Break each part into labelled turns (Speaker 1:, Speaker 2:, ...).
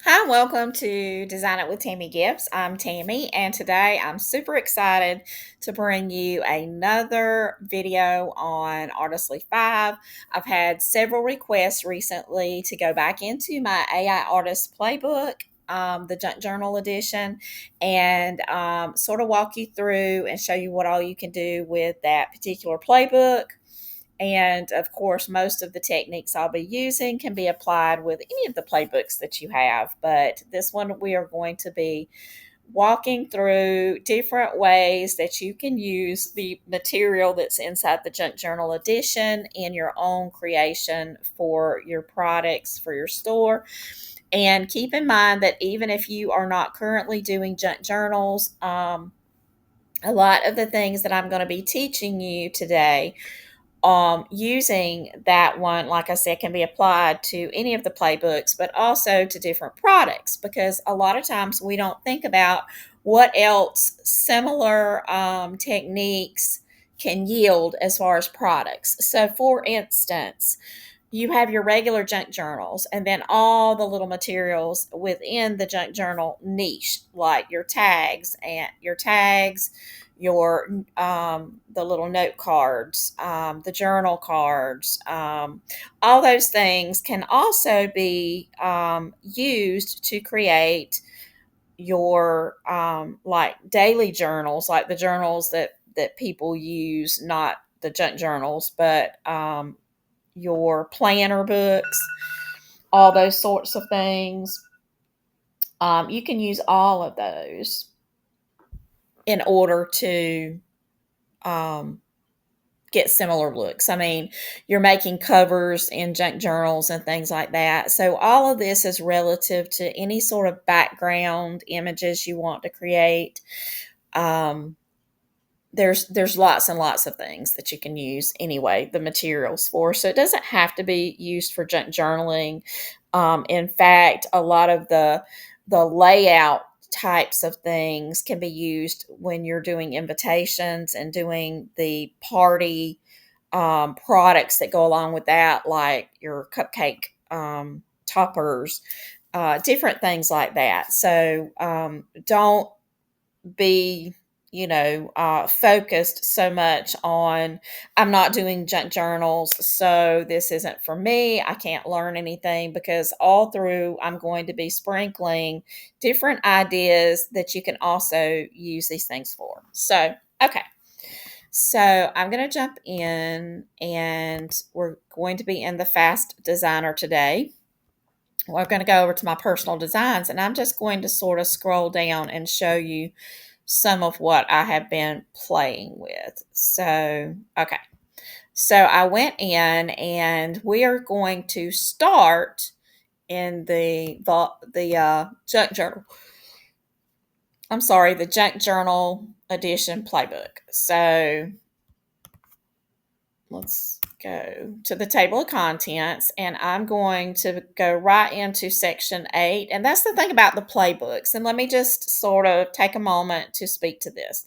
Speaker 1: Hi, welcome to Design It with Tammie Gibbs. I'm Tammie, and today I'm super excited to bring you another video on Artistly 5. I've had several requests recently to go back into my AI Artist Playbook, the Junk Journal edition, and sort of walk you through and show you what all you can do with that particular playbook. And of course, most of the techniques I'll be using can be applied with any of the playbooks that you have. But this one, we are going to be walking through different ways that you can use the material that's inside the Junk Journal edition in your own creation for your products, for your store. And keep in mind that even if you are not currently doing junk journals, a lot of the things that I'm going to be teaching you today using that one, like I said, can be applied to any of the playbooks, but also to different products because a lot of times we don't think about what else similar techniques can yield as far as products. So, for instance, you have your regular junk journals and then all the little materials within the junk journal niche, like your the little note cards, the journal cards, all those things can also be used to create your like daily journals, like the journals that people use, not the junk journals, but your planner books, all those sorts of things. You can use all of those in order to um, get similar looks. I mean, you're making covers in junk journals and things like that. So all of this is relative to any sort of background images you want to create. Um, there's lots and lots of things that you can use anyway, the materials for. So it doesn't have to be used for junk journaling. In fact, a lot of the layout types of things can be used when you're doing invitations and doing the party products that go along with that, like your cupcake toppers, different things like that. So don't be focused so much on I'm not doing junk journals, so this isn't for me, I can't learn anything, because all through I'm going to be sprinkling different ideas that you can also use these things for. So okay, so I'm going to jump in and we're going to be in the Fast Designer today. We're going to go over to my personal designs, and I'm just going to sort of scroll down and show you some of what I have been playing with. So, okay. So I went in and we are going to start in the junk journal. I'm sorry, the junk journal edition playbook. So let's go to the table of contents, and I'm going to go right into section 8. And that's the thing about the playbooks. And let me just sort of take a moment to speak to this.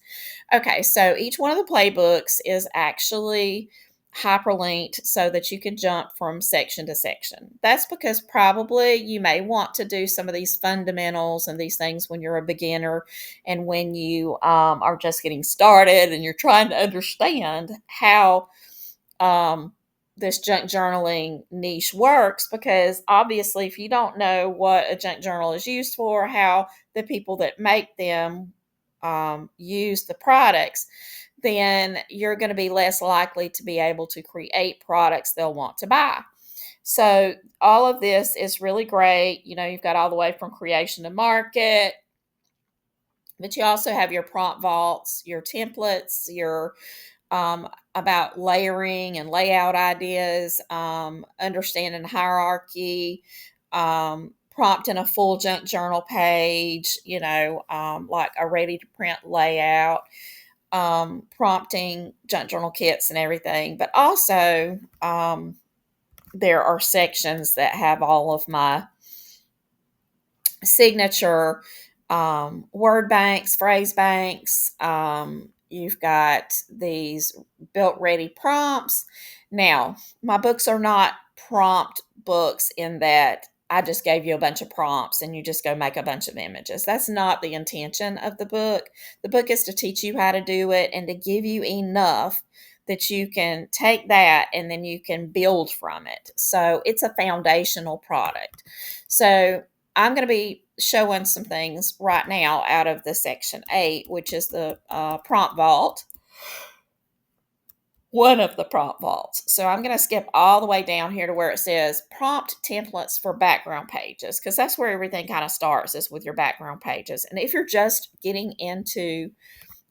Speaker 1: Okay, so each one of the playbooks is actually hyperlinked so that you can jump from section to section. That's because probably you may want to do some of these fundamentals and these things when you're a beginner, and when you are just getting started and you're trying to understand how this junk journaling niche works, because obviously if you don't know what a junk journal is used for, how the people that make them use the products, then you're going to be less likely to be able to create products they'll want to buy. So all of this is really great. You've got all the way from creation to market, but you also have your prompt vaults, your templates, your about layering and layout ideas, understanding hierarchy, prompting a full junk journal page, like a ready to print layout, prompting junk journal kits and everything. But also, there are sections that have all of my signature word banks, phrase banks. You've got these built ready prompts. Now, my books are not prompt books in that I just gave you a bunch of prompts and you just go make a bunch of images. That's not the intention of the book. The book is to teach you how to do it and to give you enough that you can take that and then you can build from it. So it's a foundational product. So I'm going to be showing some things right now out of the section 8, which is the prompt vault, one of the prompt vaults. So I'm going to skip all the way down here to where it says prompt templates for background pages, because that's where everything kind of starts, is with your background pages. And if you're just getting into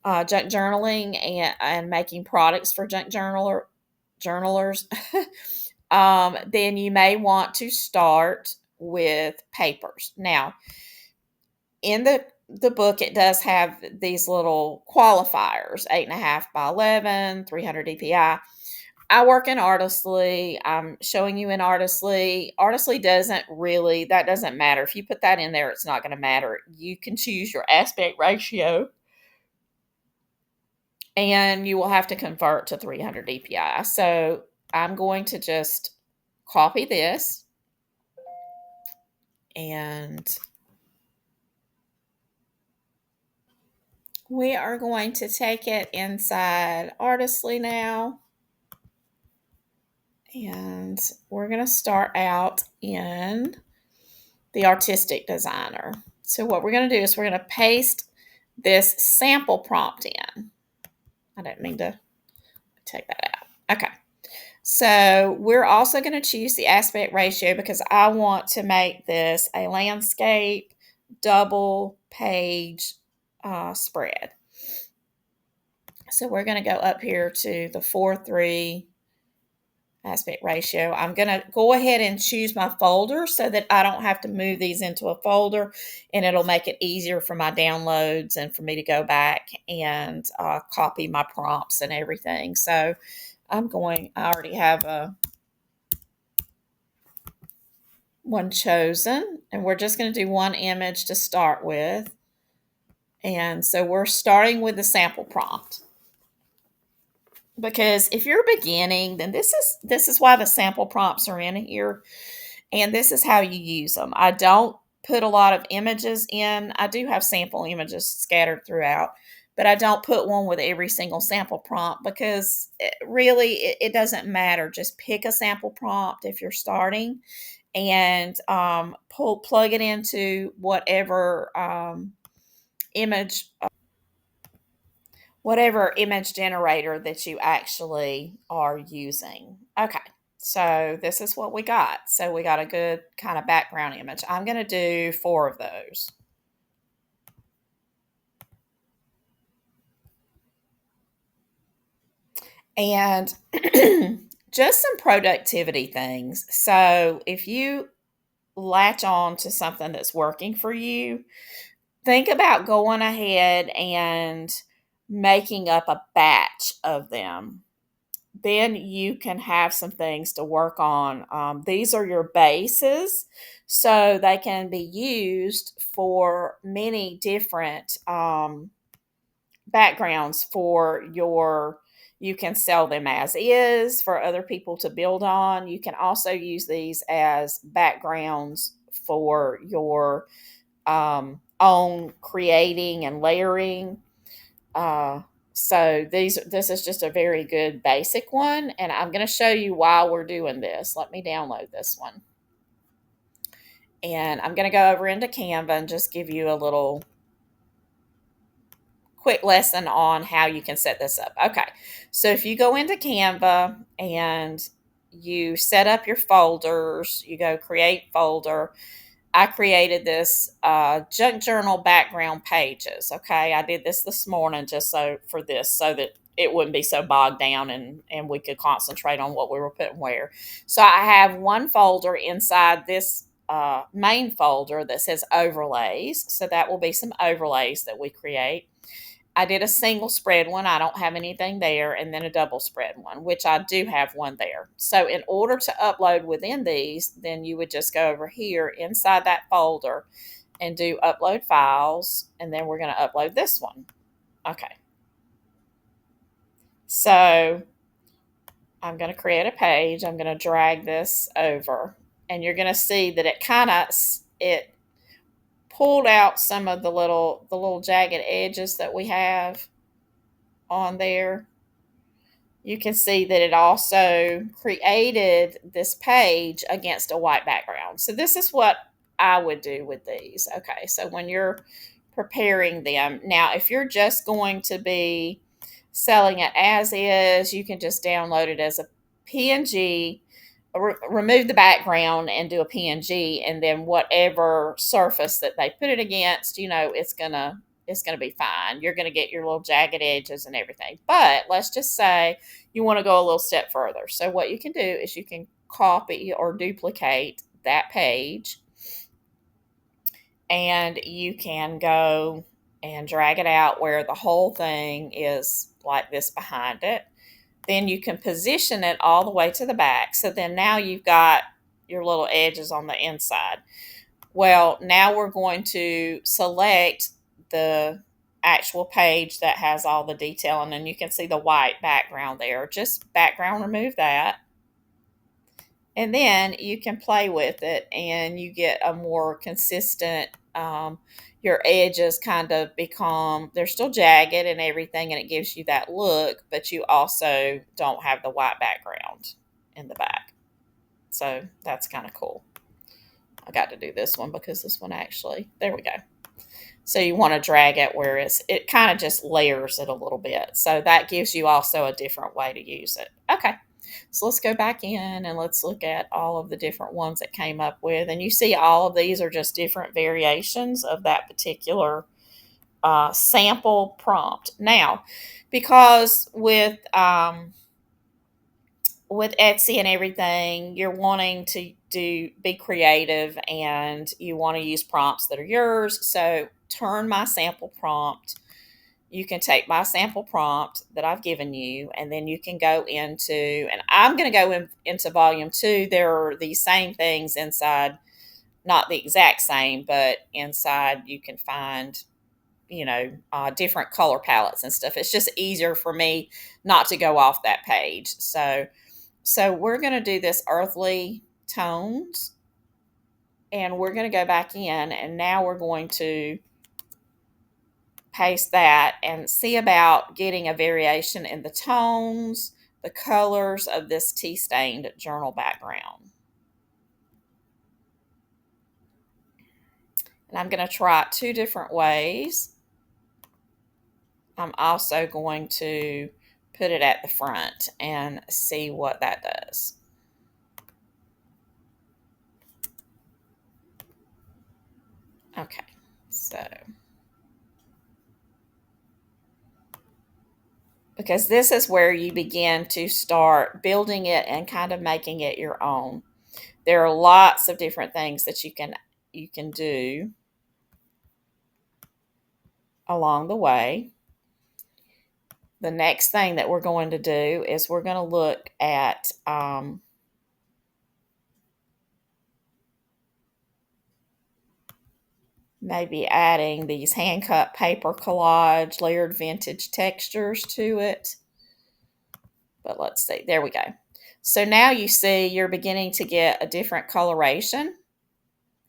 Speaker 1: junk journaling and making products for junk journalers, then you may want to start with papers. Now, in the book, it does have these little qualifiers: 8.5 by 11, 300 DPI. I work in Artistly. I'm showing you in Artistly. Artistly that doesn't matter. If you put that in there, it's not going to matter. You can choose your aspect ratio, and you will have to convert to 300 DPI. So I'm going to just copy this, and we are going to take it inside Artistly now. And we're going to start out in the Artistic Designer. So what we're going to do is we're going to paste this sample prompt in. I didn't mean to take that out. Okay. So we're also going to choose the aspect ratio because I want to make this a landscape double page spread. So we're going to go up here to the 4:3 aspect ratio. I'm going to go ahead and choose my folder so that I don't have to move these into a folder, and it'll make it easier for my downloads and for me to go back and copy my prompts and everything. So I already have one chosen, and we're just going to do one image to start with. And so we're starting with the sample prompt, because if you're beginning, then this is why the sample prompts are in here, and this is how you use them. I don't put a lot of images in. I do have sample images scattered throughout, but I don't put one with every single sample prompt because it doesn't matter. Just pick a sample prompt if you're starting, and plug it into image whatever image generator that you actually are using. Okay, so this is what we got. So we got a good kind of background image. I'm going to do 4 of those. And just some productivity things. So if you latch on to something that's working for you, think about going ahead and making up a batch of them. Then you can have some things to work on. These are your bases, so they can be used for many different backgrounds you can sell them as is for other people to build on. You can also use these as backgrounds for your own creating and layering. So this is just a very good basic one, and I'm going to show you why we're doing this. Let me download this one. And I'm going to go over into Canva and just give you a little quick lesson on how you can set this up. Okay, so if you go into Canva and you set up your folders, you go create folder. I created this junk journal background pages. Okay, I did this morning just so that it wouldn't be so bogged down and we could concentrate on what we were putting where. So I have one folder inside this main folder that says overlays. So that will be some overlays that we create. I did a single spread one. I don't have anything there. And then a double spread one, which I do have one there. So in order to upload within these, then you would just go over here inside that folder and do upload files. And then we're going to upload this one. Okay. So I'm going to create a page. I'm going to drag this over. and you're going to see that it pulled out some of the little jagged edges that we have on there. You can see that it also created this page against a white background. So this is what I would do with these. Okay, so when you're preparing them, now if you're just going to be selling it as is, you can just download it as a PNG, remove the background and do a PNG, and then whatever surface that they put it against, it's gonna be fine. You're gonna get your little jagged edges and everything. But let's just say you want to go a little step further. So what you can do is you can copy or duplicate that page, and you can go and drag it out where the whole thing is like this behind it. Then you can position it all the way to the back. So then now you've got your little edges on the inside. Well, now we're going to select the actual page that has all the detail, and then you can see the white background there. Just background, remove that. And then you can play with it and you get a more consistent, your edges kind of become, they're still jagged and everything, and it gives you that look, but you also don't have the white background in the back. So that's kind of cool. I got to do this one because this one actually, there we go. So you want to drag it where it kind of just layers it a little bit. So that gives you also a different way to use it. Okay. So let's go back in and let's look at all of the different ones that came up with. And you see all of these are just different variations of that particular sample prompt. Now, because with Etsy and everything, you're wanting to be creative and you want to use prompts that are yours. So turn my sample prompt. You can take my sample prompt that I've given you, and then you can go into, and I'm going to go into volume 2. There are these same things inside, not the exact same, but inside you can find, different color palettes and stuff. It's just easier for me not to go off that page. So we're going to do this earthly tones, and we're going to go back in, and now we're going to paste that and see about getting a variation in the tones, the colors of this tea-stained journal background. And I'm going to try it 2 different ways. I'm also going to put it at the front and see what that does. Okay, so because this is where you begin to start building it and kind of making it your own. There are lots of different things that you can do along the way. The next thing that we're going to do is we're going to look at maybe adding these hand cut paper collage layered vintage textures to it. But let's see, there we go. So now you see you're beginning to get a different coloration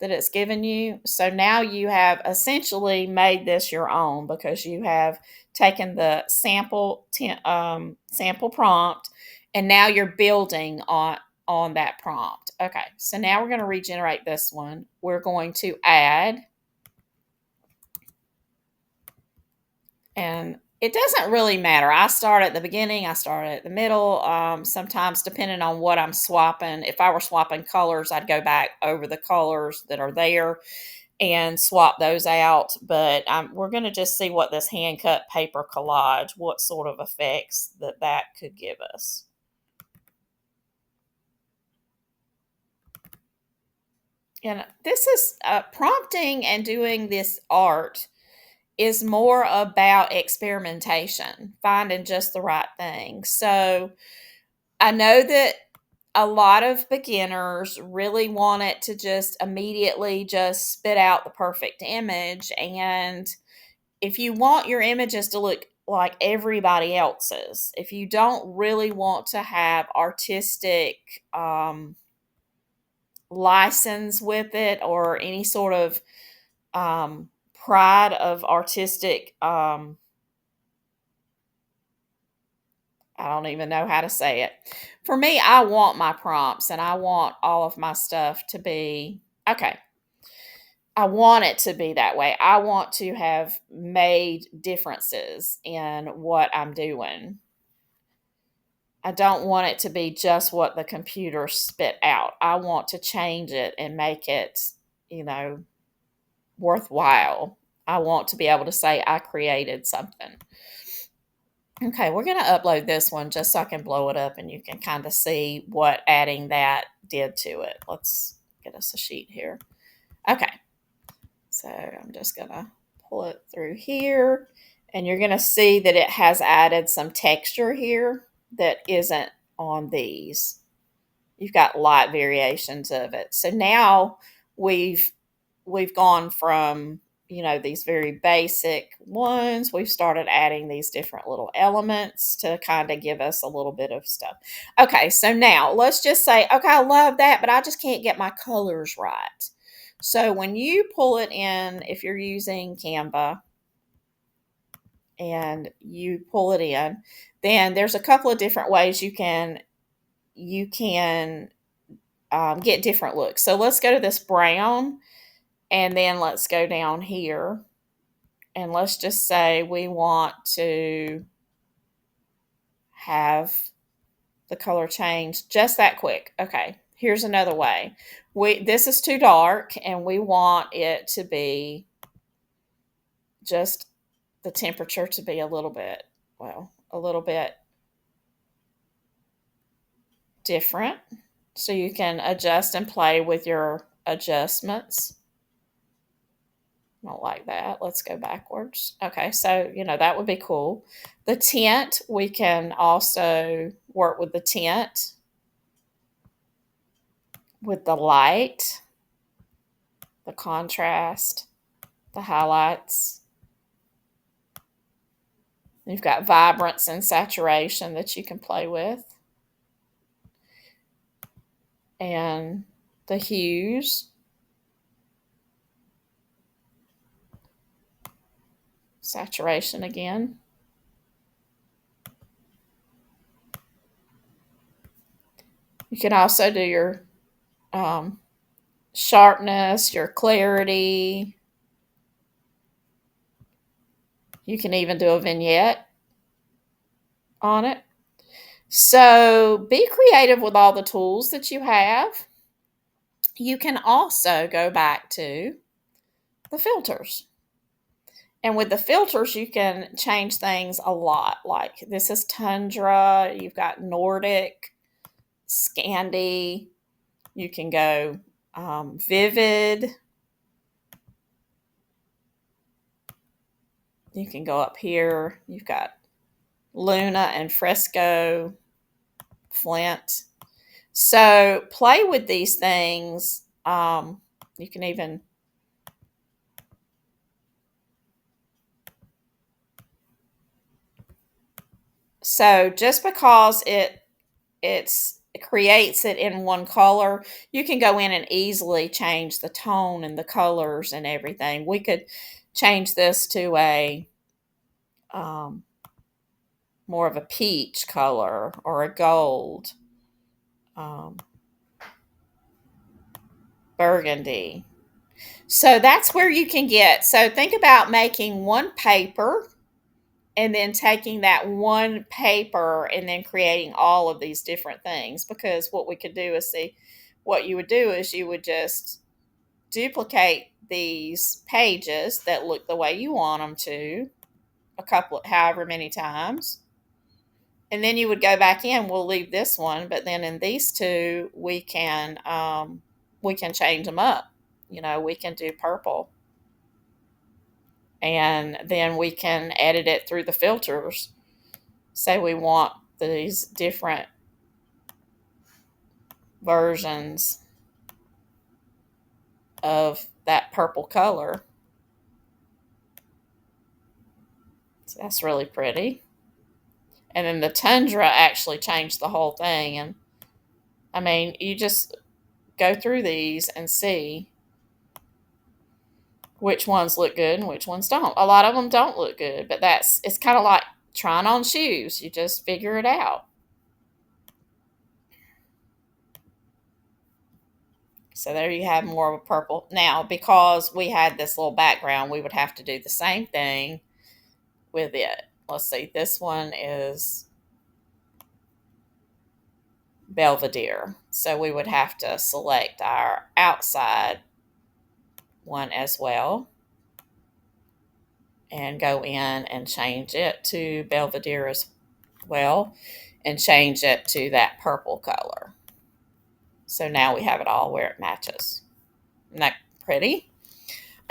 Speaker 1: that it's given you. So now you have essentially made this your own because you have taken the sample prompt, and now you're building on that prompt. Okay, so now we're going to regenerate this one. We're going to add, and it doesn't really matter. I start at the beginning, I start at the middle. Sometimes, depending on what I'm swapping, if I were swapping colors, I'd go back over the colors that are there and swap those out. But we're going to just see what this hand cut paper collage, what sort of effects that could give us. And this is prompting and doing this art is more about experimentation, finding just the right thing. So I know that a lot of beginners really want it to just immediately just spit out the perfect image. And if you want your images to look like everybody else's, if you don't really want to have artistic license with it or any sort of pride of artistic, I don't even know how to say it. For me, I want my prompts and I want all of my stuff to be okay. I want it to be that way. I want to have made differences in what I'm doing. I don't want it to be just what the computer spit out. I want to change it and make it, you know, worthwhile. I want to be able to say I created something. Okay, we're going to upload this one just so I can blow it up and you can kind of see what adding that did to it. Let's get us a sheet here. Okay, so I'm just going to pull it through here and you're going to see that it has added some texture here that isn't on these. You've got light variations of it. So now we've gone from, these very basic ones. We've started adding these different little elements to kind of give us a little bit of stuff. Okay, so now let's just say, okay, I love that, but I just can't get my colors right. So when you pull it in, if you're using Canva and you pull it in, then there's a couple of different ways you can get different looks. So let's go to this brown and then let's go down here and let's just say we want to have the color change just that quick. Okay, here's another way. This is too dark and we want it to be just the temperature to be a little bit different. So you can adjust and play with your adjustments. I don't like that. Let's go backwards. Okay, so, that would be cool. The tint, we can also work with the tint, with the light, the contrast, the highlights. You've got vibrance and saturation that you can play with. And the hues. Saturation again. You can also do your sharpness, your clarity. You can even do a vignette on it. So be creative with all the tools that you have. You can also go back to the filters. And with the filters, you can change things a lot. Like this is Tundra, you've got Nordic, Scandi. You can go Vivid. You can go up here. You've got Luna and Fresco, Flint. So play with these things. You can even just because it creates it in one color, you can go in and easily change the tone and the colors and everything. We could change this to a more of a peach color or a gold, burgundy. So that's where you can get. So think about making one paper and then taking that one paper and then creating all of these different things. Because what we could do is what you would do is you would just duplicate these pages that look the way you want them to however many times. And then you would go back in. We'll leave this one, but then in these two, we can change them up. We can do purple. And then we can edit it through the filters. Say we want these different versions of that purple color. So that's really pretty. And then the Tundra actually changed the whole thing. And I mean, you just go through these and see which ones look good and which ones don't. A lot of them don't look good, but it's kind of like trying on shoes. You just figure it out. So there you have more of a purple. Now, because we had this little background, we would have to do the same thing with it. Let's see, this one is Belvedere. So we would have to select our outside one as well and go in and change it to Belvedere as well and change it to that purple color. So now we have it all where it matches. Isn't that pretty?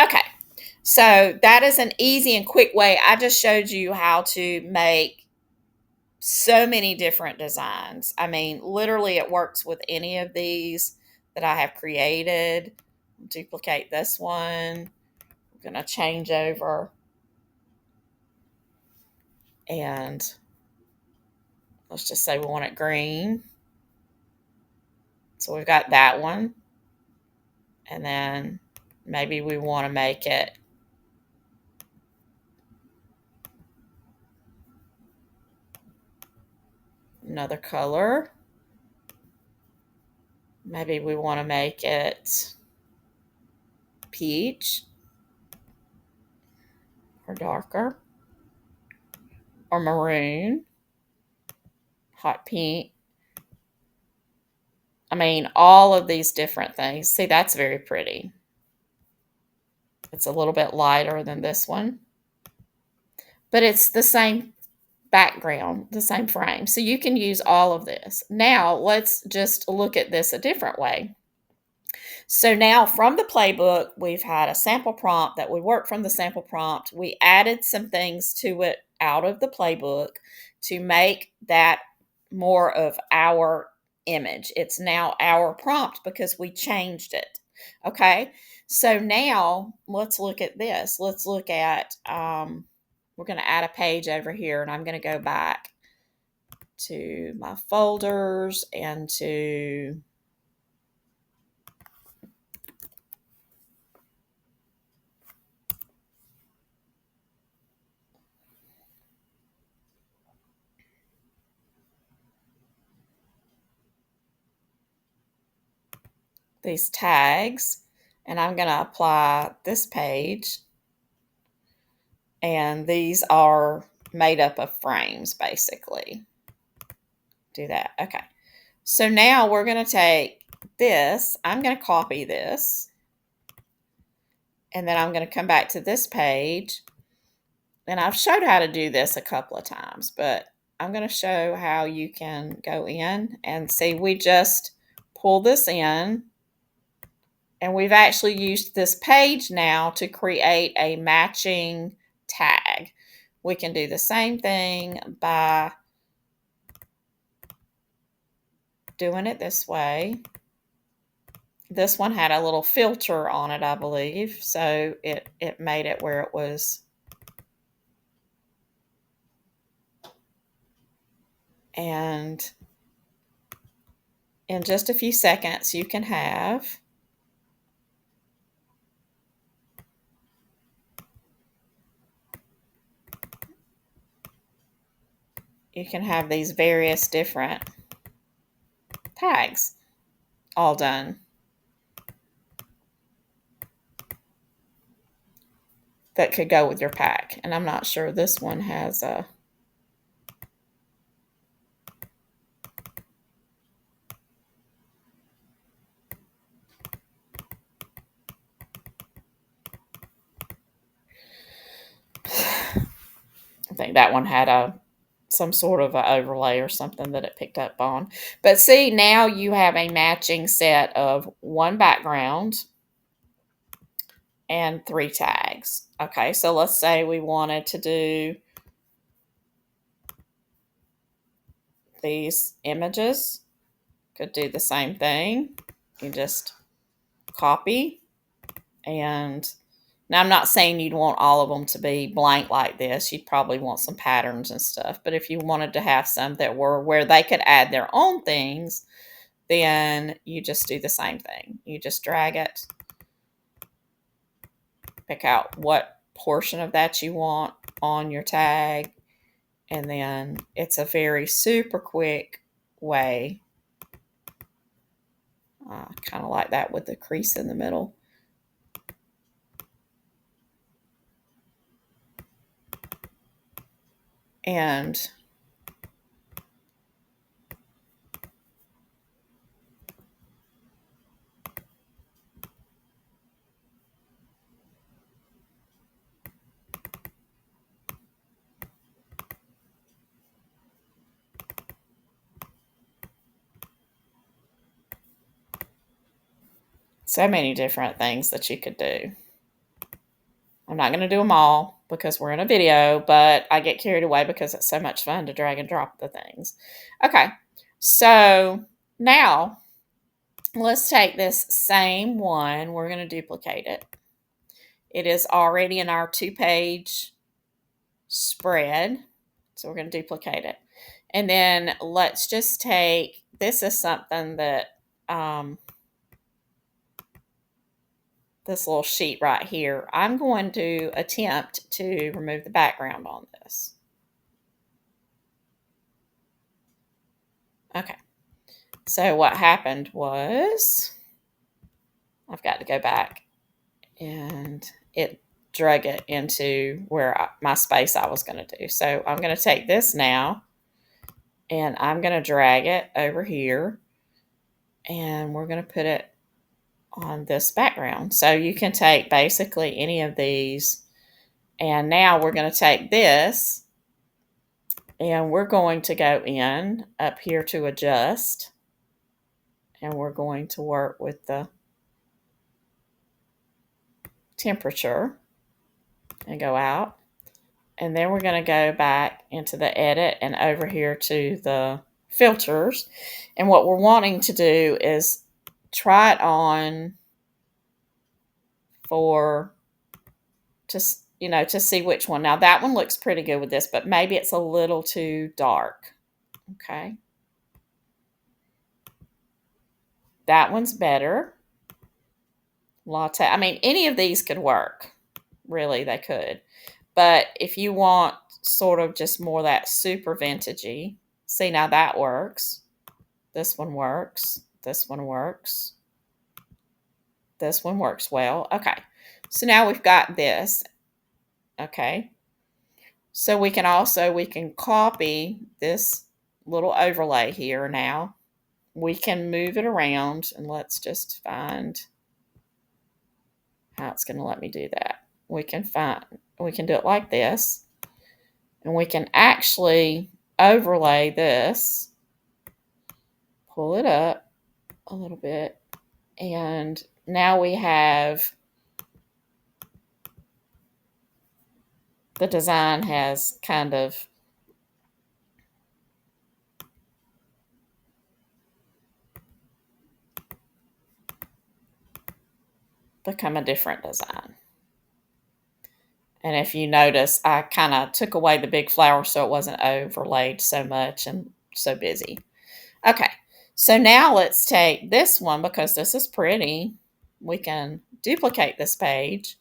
Speaker 1: Okay, so that is an easy and quick way. I just showed you how to make so many different designs. I mean, literally it works with any of these that I have created. Duplicate this one. I'm going to change over and let's just say we want it green. So we've got that one. And then maybe we want to make it another color. Maybe we want to make it peach or darker or maroon, hot pink. I mean, all of these different things. See, that's very pretty. It's a little bit lighter than this one, but it's the same background, the same frame. So you can use all of this. Now let's just look at this a different way. So now from the playbook, we've had a sample prompt that we worked from the sample prompt. We added some things to it out of the playbook to make that more of our image. It's now our prompt because we changed it. Okay. So now let's look at this. Let's look at, we're going to add a page over here and I'm going to go back to my folders and to these tags and I'm going to apply this page. And these are made up of frames, basically. Do that. Okay. So now we're going to take this. I'm going to copy this. And then I'm going to come back to this page. And I've showed how to do this a couple of times, but I'm going to show how you can go in and see we just pull this in. And we've actually used this page now to create a matching tag. We can do the same thing by doing it this way. This one had a little filter on it, I believe, so it made it where it was. And in just a few seconds, you can have these various different tags all done that could go with your pack. And I'm not sure this one has a I think that one had some sort of an overlay or something that it picked up on. But see, now you have a matching set of one background and 3 tags. Okay, so let's say we wanted to do these images. Could do the same thing. You just copy. And now I'm not saying you'd want all of them to be blank like this. You'd probably want some patterns and stuff. But if you wanted to have some that were where they could add their own things, then you just do the same thing. You just drag it, pick out what portion of that you want on your tag, and then it's a very super quick way. Kind of like that with the crease in the middle. And so many different things that you could do. I'm not going to do them all because we're in a video, but I get carried away because it's so much fun to drag and drop the things. Okay, so now let's take this same one. We're going to duplicate it. It is already in our 2-page spread, so we're going to duplicate it. And then let's just take, this is something that, this little sheet right here, I'm going to attempt to remove the background on this. Okay, so what happened was, I've got to go back, and it drug it into where my space I was going to do. So I'm going to take this now, and I'm going to drag it over here, and we're going to put it on this background. So you can take basically any of these, and now we're going to take this, and we're going to go in up here to adjust, and we're going to work with the temperature and go out. And then we're going to go back into the edit and over here to the filters. And what we're wanting to do is try it on to see which one. Now that one looks pretty good with this, but maybe it's a little too dark. Okay. That one's better. Latte. I mean, any of these could work. Really, they could. But if you want sort of just more that super vintagey, see, now that works. This one works. This one works. This one works well. Okay. So now we've got this. Okay. So we can copy this little overlay here now. We can move it around, and let's just find how it's going to let me do that. We can do it like this, and we can actually overlay this, pull it up a little bit, and now we have, the design has kind of become a different design. And if you notice, I kind of took away the big flower so it wasn't overlaid so much and so busy. Okay, so now let's take this one, because this is pretty. We can duplicate this page,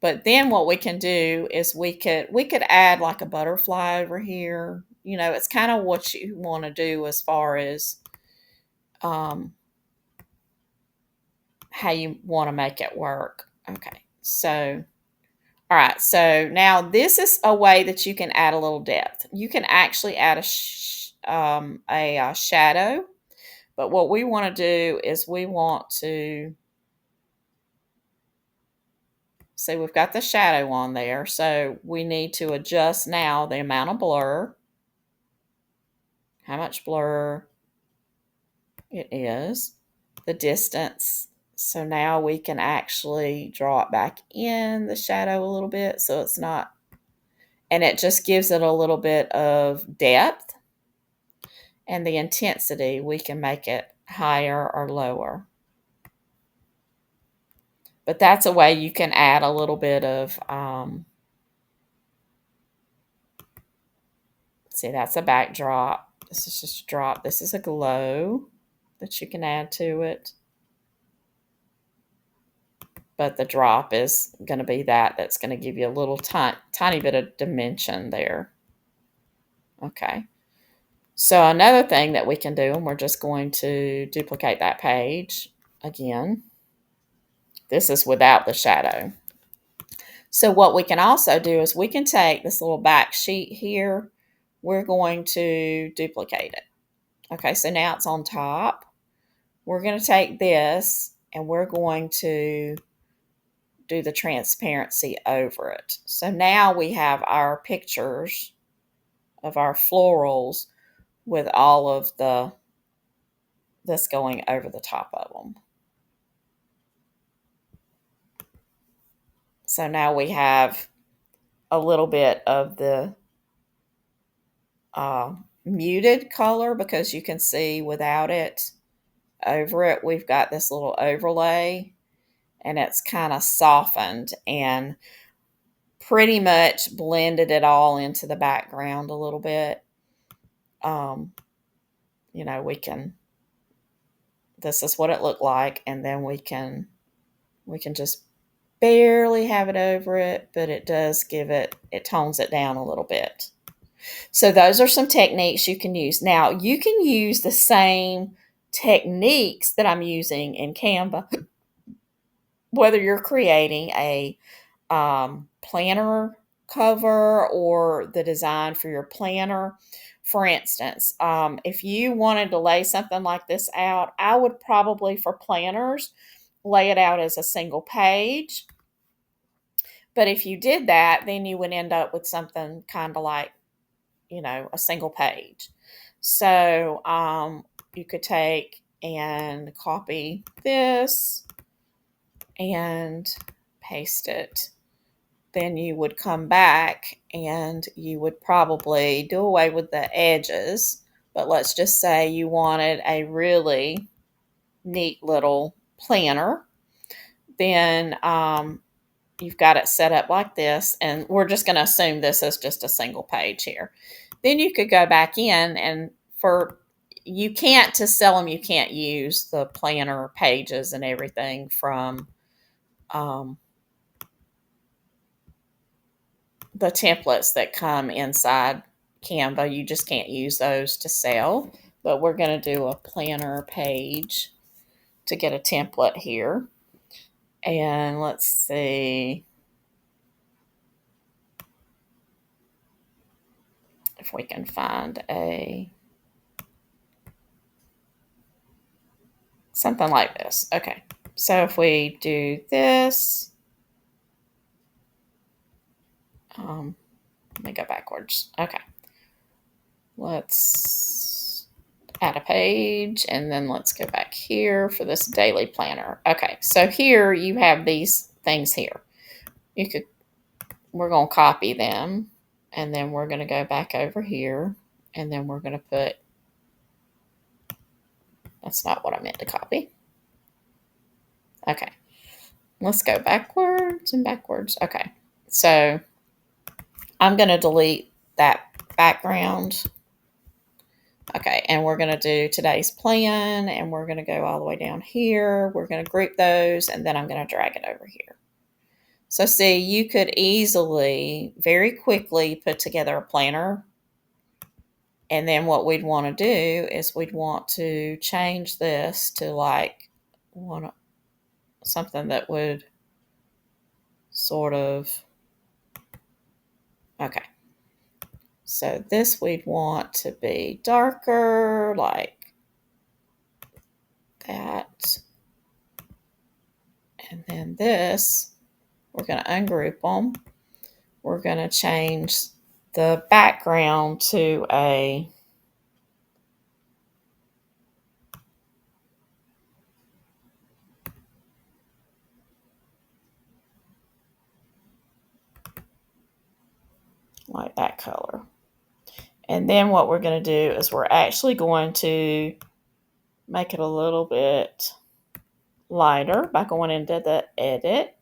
Speaker 1: but then what we can do is we could add like a butterfly over here. It's kind of what you want to do as far as how you want to make it work. Okay, so all right, so now this is a way that you can add a little depth. You can actually add a shadow, but what we want to do is we want to see, we've got the shadow on there, so we need to adjust now the amount of blur, how much blur it is, the distance. So now we can actually draw it back in the shadow a little bit, so it's not, and it just gives it a little bit of depth. And the intensity, we can make it higher or lower. But that's a way you can add a little bit of, see, that's a backdrop. This is just a drop. This is a glow. that you can add to it. But the drop is going to be that's going to give you a little tiny bit of dimension there. Okay. So another thing that we can do, and we're just going to duplicate that page again. This is without the shadow. So what we can also do is we can take this little back sheet here. We're going to duplicate it. Okay, so now it's on top. We're going to take this and we're going to do the transparency over it. So now we have our pictures of our florals with all of this going over the top of them. So now we have a little bit of the muted color, because you can see without it over it, we've got this little overlay, and it's kind of softened and pretty much blended it all into the background a little bit. You know, this is what it looked like, and then we can just barely have it over it, but it does it tones it down a little bit. So those are some techniques you can use. Now, you can use the same techniques that I'm using in Canva, whether you're creating a planner cover or the design for your planner. For instance, if you wanted to lay something like this out, I would probably, for planners, lay it out as a single page. But if you did that, then you would end up with something kind of like, a single page. So you could take and copy this and paste it. Then you would come back and you would probably do away with the edges. But let's just say you wanted a really neat little planner. Then you've got it set up like this, and we're just going to assume this is just a single page here. Then you could go back in, and to sell them, you can't use the planner pages and everything from the templates that come inside Canva. You just can't use those to sell. But we're going to do a planner page to get a template here. And let's see if we can find something like this. Okay, so if we do this, let me go backwards. Okay, let's add a page, and then let's go back here for this daily planner. Okay, so here you have these things here. We're going to copy them, and then we're going to go back over here, and then we're going to put, that's not what I meant to copy. Okay, let's go backwards and backwards. Okay, so I'm going to delete that background. Okay, and we're going to do today's plan, and we're going to go all the way down here. We're going to group those, and then I'm going to drag it over here. So see, you could easily, very quickly put together a planner. And then what we'd want to do is we'd want to change this to like something that would sort of, okay. So this we'd want to be darker, like that. And then this, we're going to ungroup them. We're going to change the background to like that color. And then what we're going to do is we're actually going to make it a little bit lighter by going into the edit.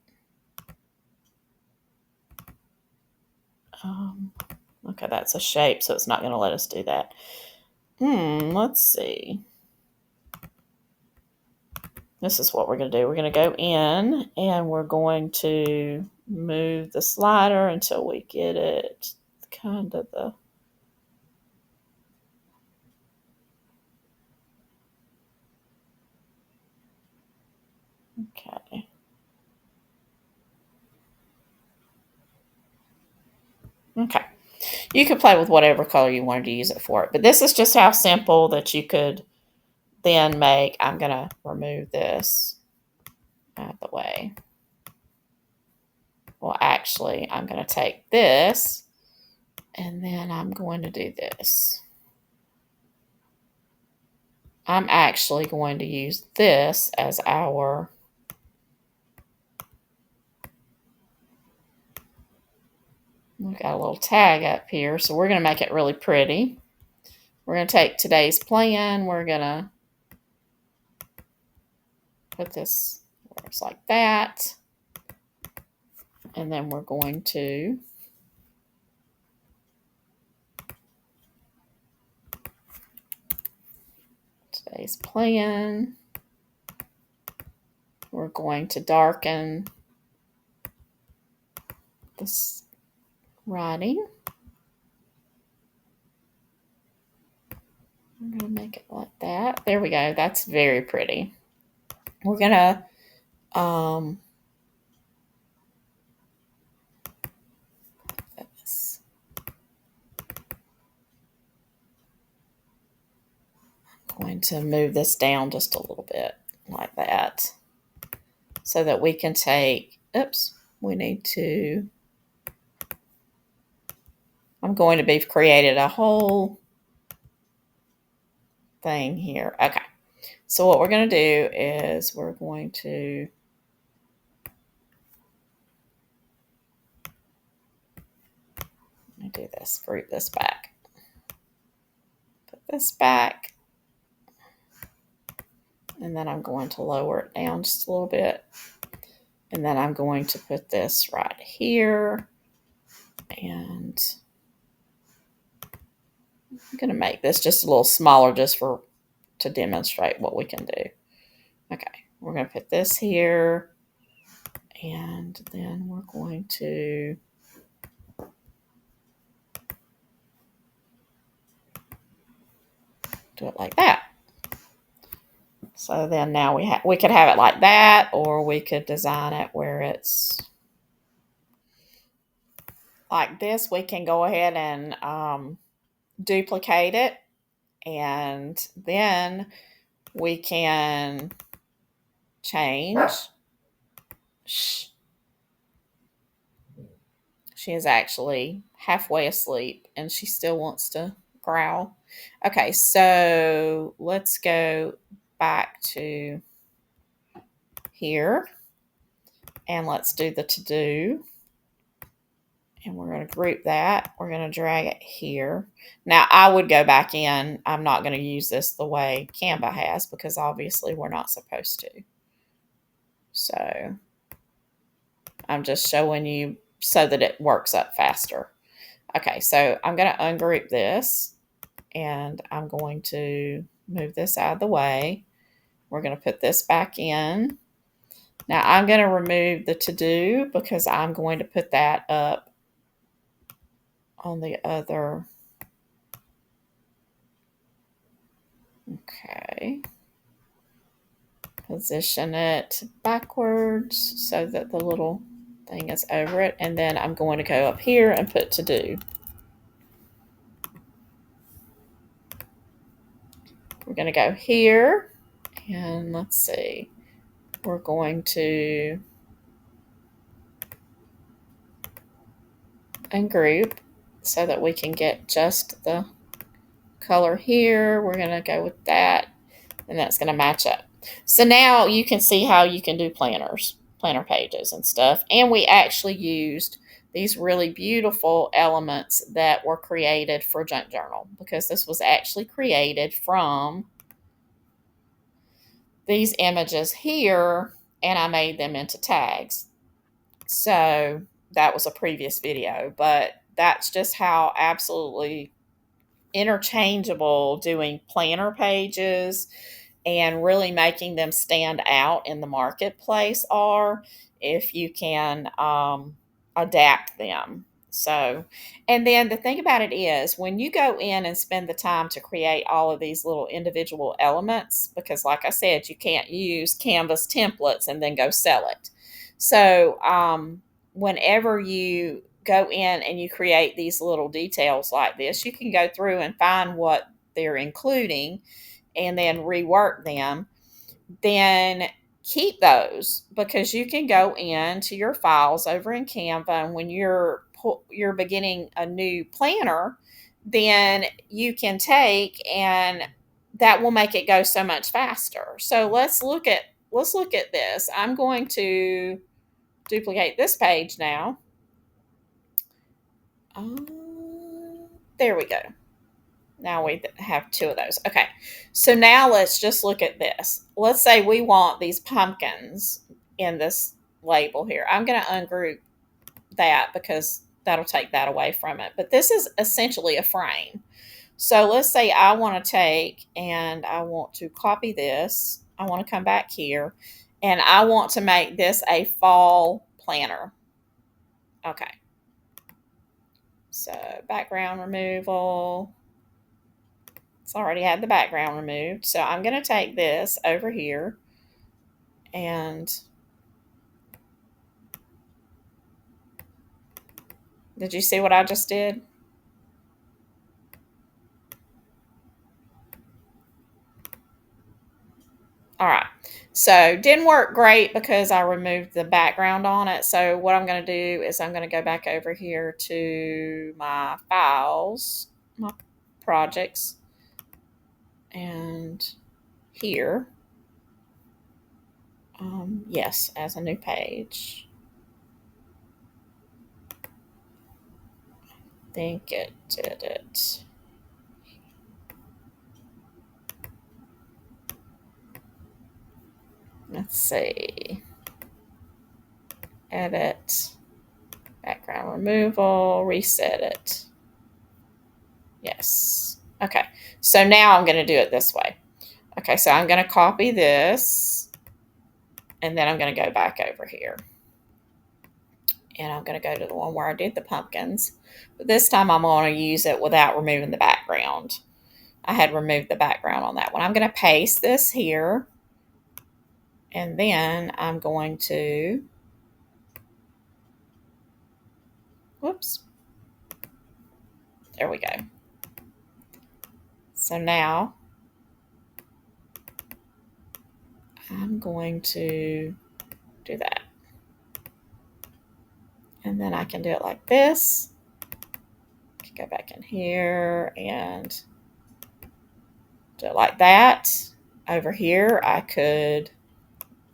Speaker 1: Okay, that's a shape, so it's not going to let us do that. Let's see. this is what we're going to do. We're going to go in and we're going to move the slider until we get it kind of the okay. Okay. You could play with whatever color you wanted to use it for. But this is just how simple that you could then make. I'm going to remove this out of the way. Well, actually, I'm going to take this and then I'm going to do this. I'm actually going to use this as our we've got a little tag up here, so we're going to make it really pretty. We're going to take today's plan. We're going to put this works like that. And then we're going to today's plan. We're going to darken this writing. I'm going to make it like that. There we go. That's very pretty. We're going to this. I'm going to move this down just a little bit like that so that we can take, oops, we need to, I'm going to be created a whole thing here. Okay. So what we're going to do is we're going to let me do this, group this back. Put this back. And then I'm going to lower it down just a little bit. And then I'm going to put this right here. And I'm going to make this just a little smaller just to demonstrate what we can do. Okay, we're going to put this here. And then we're going to do it like that. So then now we could have it like that, or we could design it where it's like this. We can go ahead and duplicate it, and then we can change. She is actually halfway asleep, and she still wants to growl. Okay, so let's go back to here and let's do the to-do. And we're going to group that. We're going to drag it here. Now, I would go back in. I'm not going to use this the way Canva has because obviously we're not supposed to. So I'm just showing you so that it works up faster. Okay, so I'm going to ungroup this and I'm going to move this out of the way. We're going to put this back in. Now I'm going to remove the to-do because I'm going to put that up on the other. Okay. Position it backwards so that the little thing is over it. And then I'm going to go up here and put to-do. We're going to go here and let's see. We're going to ungroup so that we can get just the color here. We're going to go with that and that's going to match up. So now you can see how you can do planner pages and stuff. And we actually used these really beautiful elements that were created for Junk Journal because this was actually created from these images here and I made them into tags. So that was a previous video, but that's just how absolutely interchangeable doing planner pages and really making them stand out in the marketplace are if you can adapt them. So, and then the thing about it is when you go in and spend the time to create all of these little individual elements, because like I said, you can't use Canvas templates and then go sell it. So, whenever you go in and you create these little details like this, you can go through and find what they're including and then rework them. Then keep those because you can go into your files over in Canva, and when you're beginning a new planner, then you can take and that will make it go so much faster. So let's look at this. I'm going to duplicate this page now. There we go. Now we have two of those. Okay. So now let's just look at this. Let's say we want these pumpkins in this label here. I'm going to ungroup that because that'll take that away from it. But this is essentially a frame. So let's say I want to take and I want to copy this. I want to come back here and I want to make this a fall planner. Okay. So background removal. It's already had the background removed. So I'm going to take this over here and did you see what I just did? All right. So didn't work great because I removed the background on it. So what I'm going to do is I'm going to go back over here to my files, my projects, and here. Yes, as a new page. I think it did it. Let's see. Edit, background removal, reset it. Yes. Okay. So now I'm going to do it this way. Okay. So I'm going to copy this and then I'm going to go back over here. And I'm going to go to the one where I did the pumpkins. But this time I'm going to use it without removing the background. I had removed the background on that one. I'm going to paste this here. And then I'm going to, whoops. There we go. So now I'm going to do that. And then I can do it like this. I can go back in here and do it like that. Over here, I could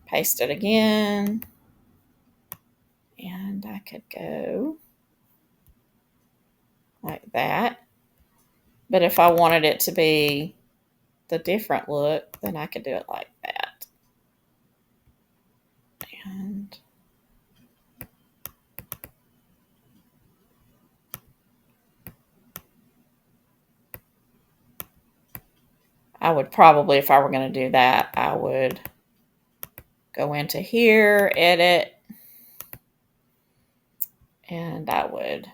Speaker 1: paste it again. And I could go like that. But if I wanted it to be the different look, then I could do it like that. And I would probably, if I were going to do that, I would go into here, edit, and I would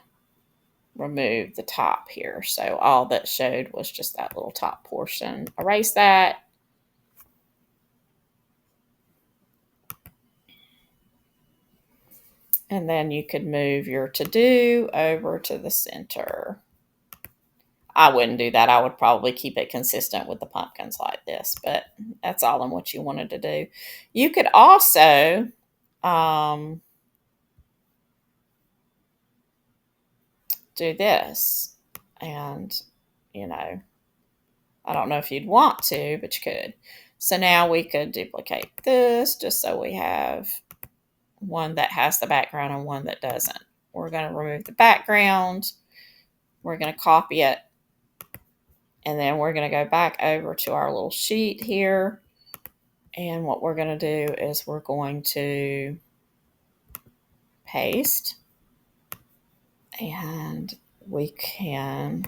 Speaker 1: remove the top here. So all that showed was just that little top portion. Erase that. And then you could move your to-do over to the center. I wouldn't do that. I would probably keep it consistent with the pumpkins like this, but that's all in what you wanted to do. You could also do this. And, I don't know if you'd want to, but you could. So now we could duplicate this just so we have one that has the background and one that doesn't. We're going to remove the background. We're going to copy it. And then we're going to go back over to our little sheet here. And what we're going to do is we're going to paste. And we can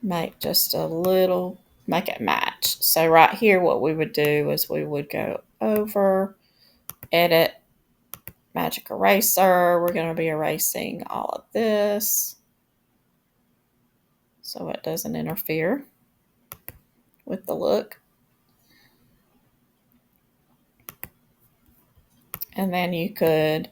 Speaker 1: make just a little make it match. So right here, what we would do is we would go over, edit, magic eraser. We're going to be erasing all of this so it doesn't interfere with the look. And then you could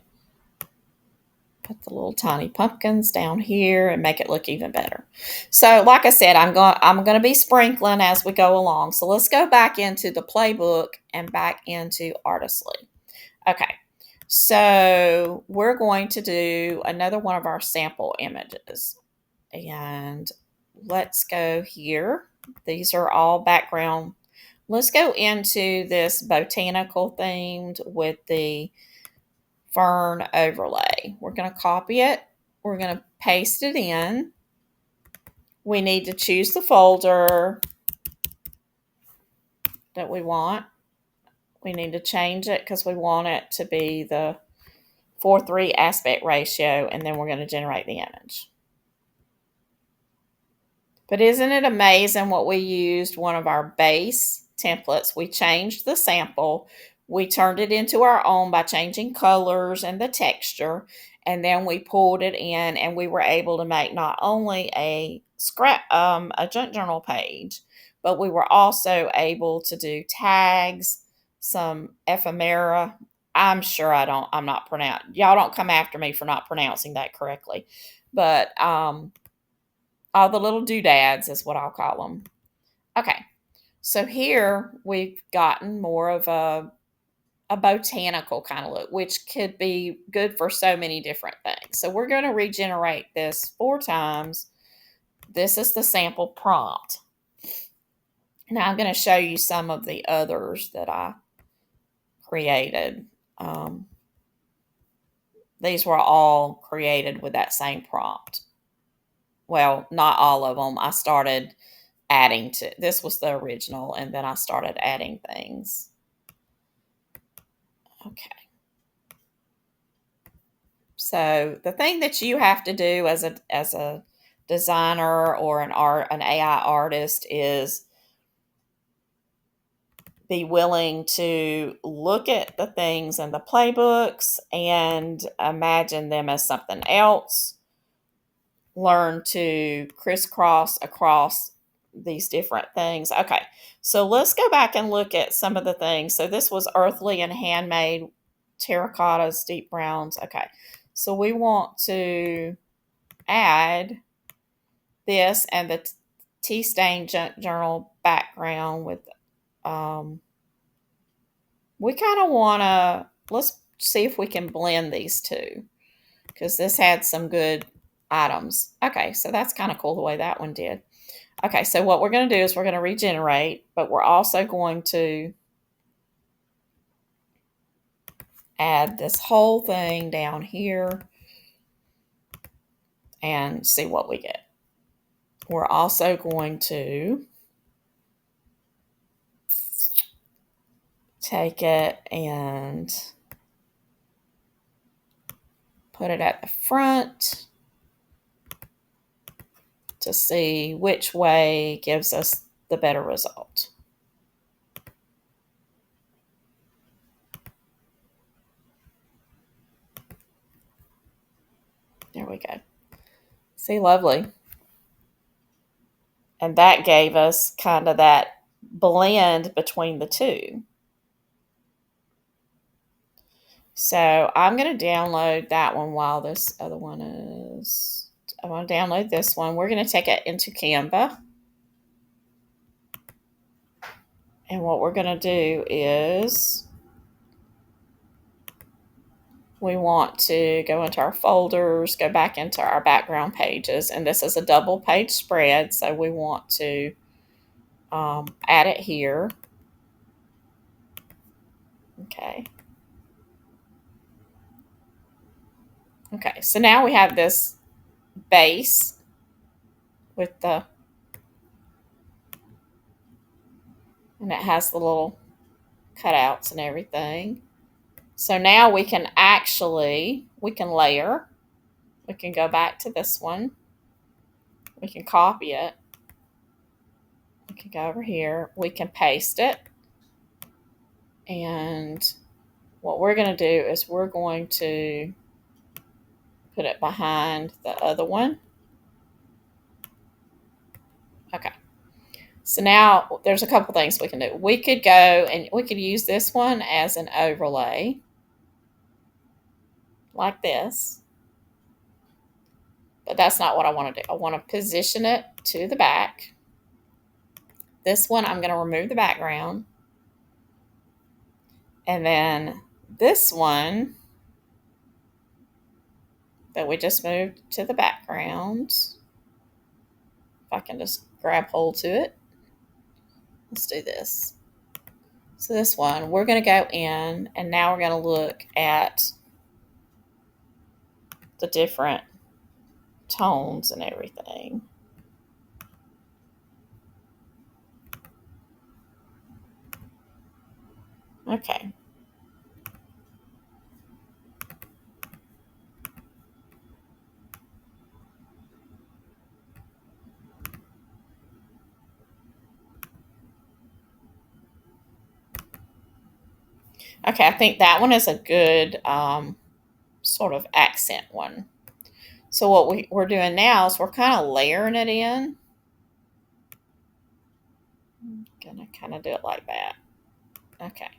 Speaker 1: put the little tiny pumpkins down here and make it look even better. So like I said, I'm going to be sprinkling as we go along. So let's go back into the playbook and back into Artistly. Okay. So we're going to do another one of our sample images. And let's go here. These are all background. Let's go into this botanical themed with the fern overlay. We're going to copy it. We're going to paste it in. We need to choose the folder that we want. We need to change it because we want it to be the 4:3 aspect ratio, and then we're going to generate the image. But isn't it amazing what we used? One of our base templates, we changed the sample. We turned it into our own by changing colors and the texture. And then we pulled it in and we were able to make not only a junk journal page, but we were also able to do tags, some ephemera. I'm not pronouncing, y'all don't come after me for not pronouncing that correctly. But all the little doodads is what I'll call them. Okay, so here we've gotten more of a botanical kind of look, which could be good for so many different things. So we're going to regenerate this 4 times. This is the sample prompt. Now I'm going to show you some of the others that I created. These were all created with that same prompt. Well, not all of them. I started adding to, this was the original, and then I started adding things. Okay. So the thing that you have to do as a designer or an AI artist is be willing to look at the things in the playbooks and imagine them as something else. Learn to crisscross across these different things. Okay, so let's go back and look at some of the things. So this was earthly and handmade terracottas, deep browns. Okay, so we want to add this and the tea stain journal background with, we kind of want to, let's see if we can blend these two because this had some good items. Okay, so that's kind of cool the way that one did. Okay, so what we're going to do is we're going to regenerate, but we're also going to add this whole thing down here and see what we get. We're also going to take it and put it at the front to see which way gives us the better result. There we go. See, lovely. And that gave us kind of that blend between the two. So I'm going to download that one while this other one is, I want to download this one. We're going to take it into Canva. And what we're going to do is we want to go into our folders, go back into our background pages. And this is a double page spread. So we want to add it here. Okay. Okay, so now we have this base with the, and it has the little cutouts and everything. So now we can layer. We can go back to this one. We can copy it. We can go over here. We can paste it. And what we're going to do is we're going to put it behind the other one. Okay. So now there's a couple things we can do. We could go and we could use this one as an overlay like this. But that's not what I want to do. I want to position it to the back. This one, I'm going to remove the background. And then this one that we just moved to the background, if I can just grab hold to it. Let's do this. So this one, we're going to go in, and now we're going to look at the different tones and everything. Okay. Okay, I think that one is a good sort of accent one. So what we're doing now is we're kind of layering it in. I'm gonna kind of do it like that. Okay.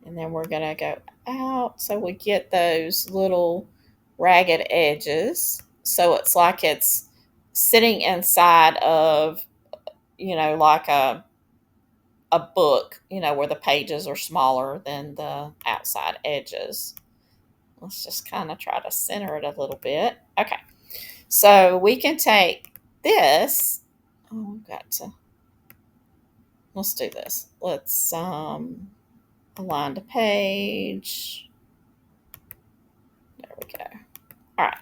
Speaker 1: And then we're gonna go out so we get those little ragged edges. So it's like it's sitting inside of, like a book, where the pages are smaller than the outside edges. Let's just kind of try to center it a little bit. Okay. So we can take this. Oh, we've got to. Let's do this. Let's align the page. There we go. All right.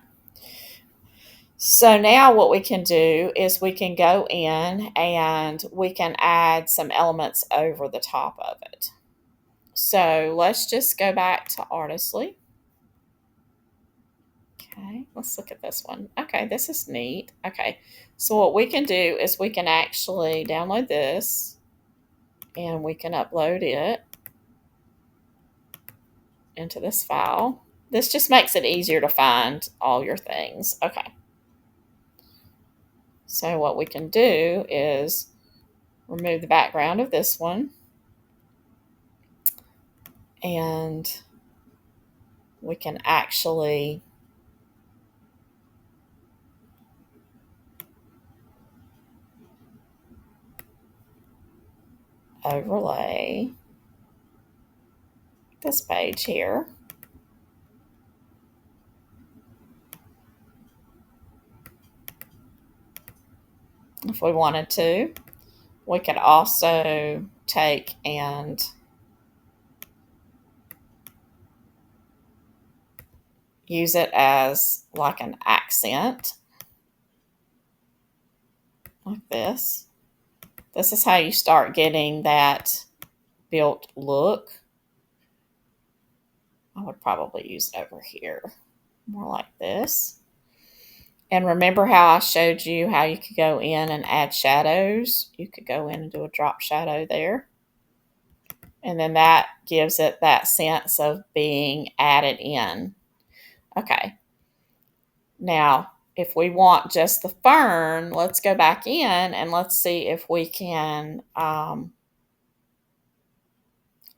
Speaker 1: So now what we can do is we can go in and we can add some elements over the top of it. So let's just go back to Artistly. Okay, let's look at this one. Okay, this is neat. Okay, so what we can do is we can actually download this and we can upload it into this file. This just makes it easier to find all your things. Okay. So what we can do is remove the background of this one. And we can actually overlay this page here. If we wanted to, we could also take and use it as like an accent, like this. This is how you start getting that built look. I would probably use it over here, more like this. And remember how I showed you how you could go in and add shadows? You could go in and do a drop shadow there. And then that gives it that sense of being added in. Okay. Now, if we want just the fern, let's go back in and let's see if we can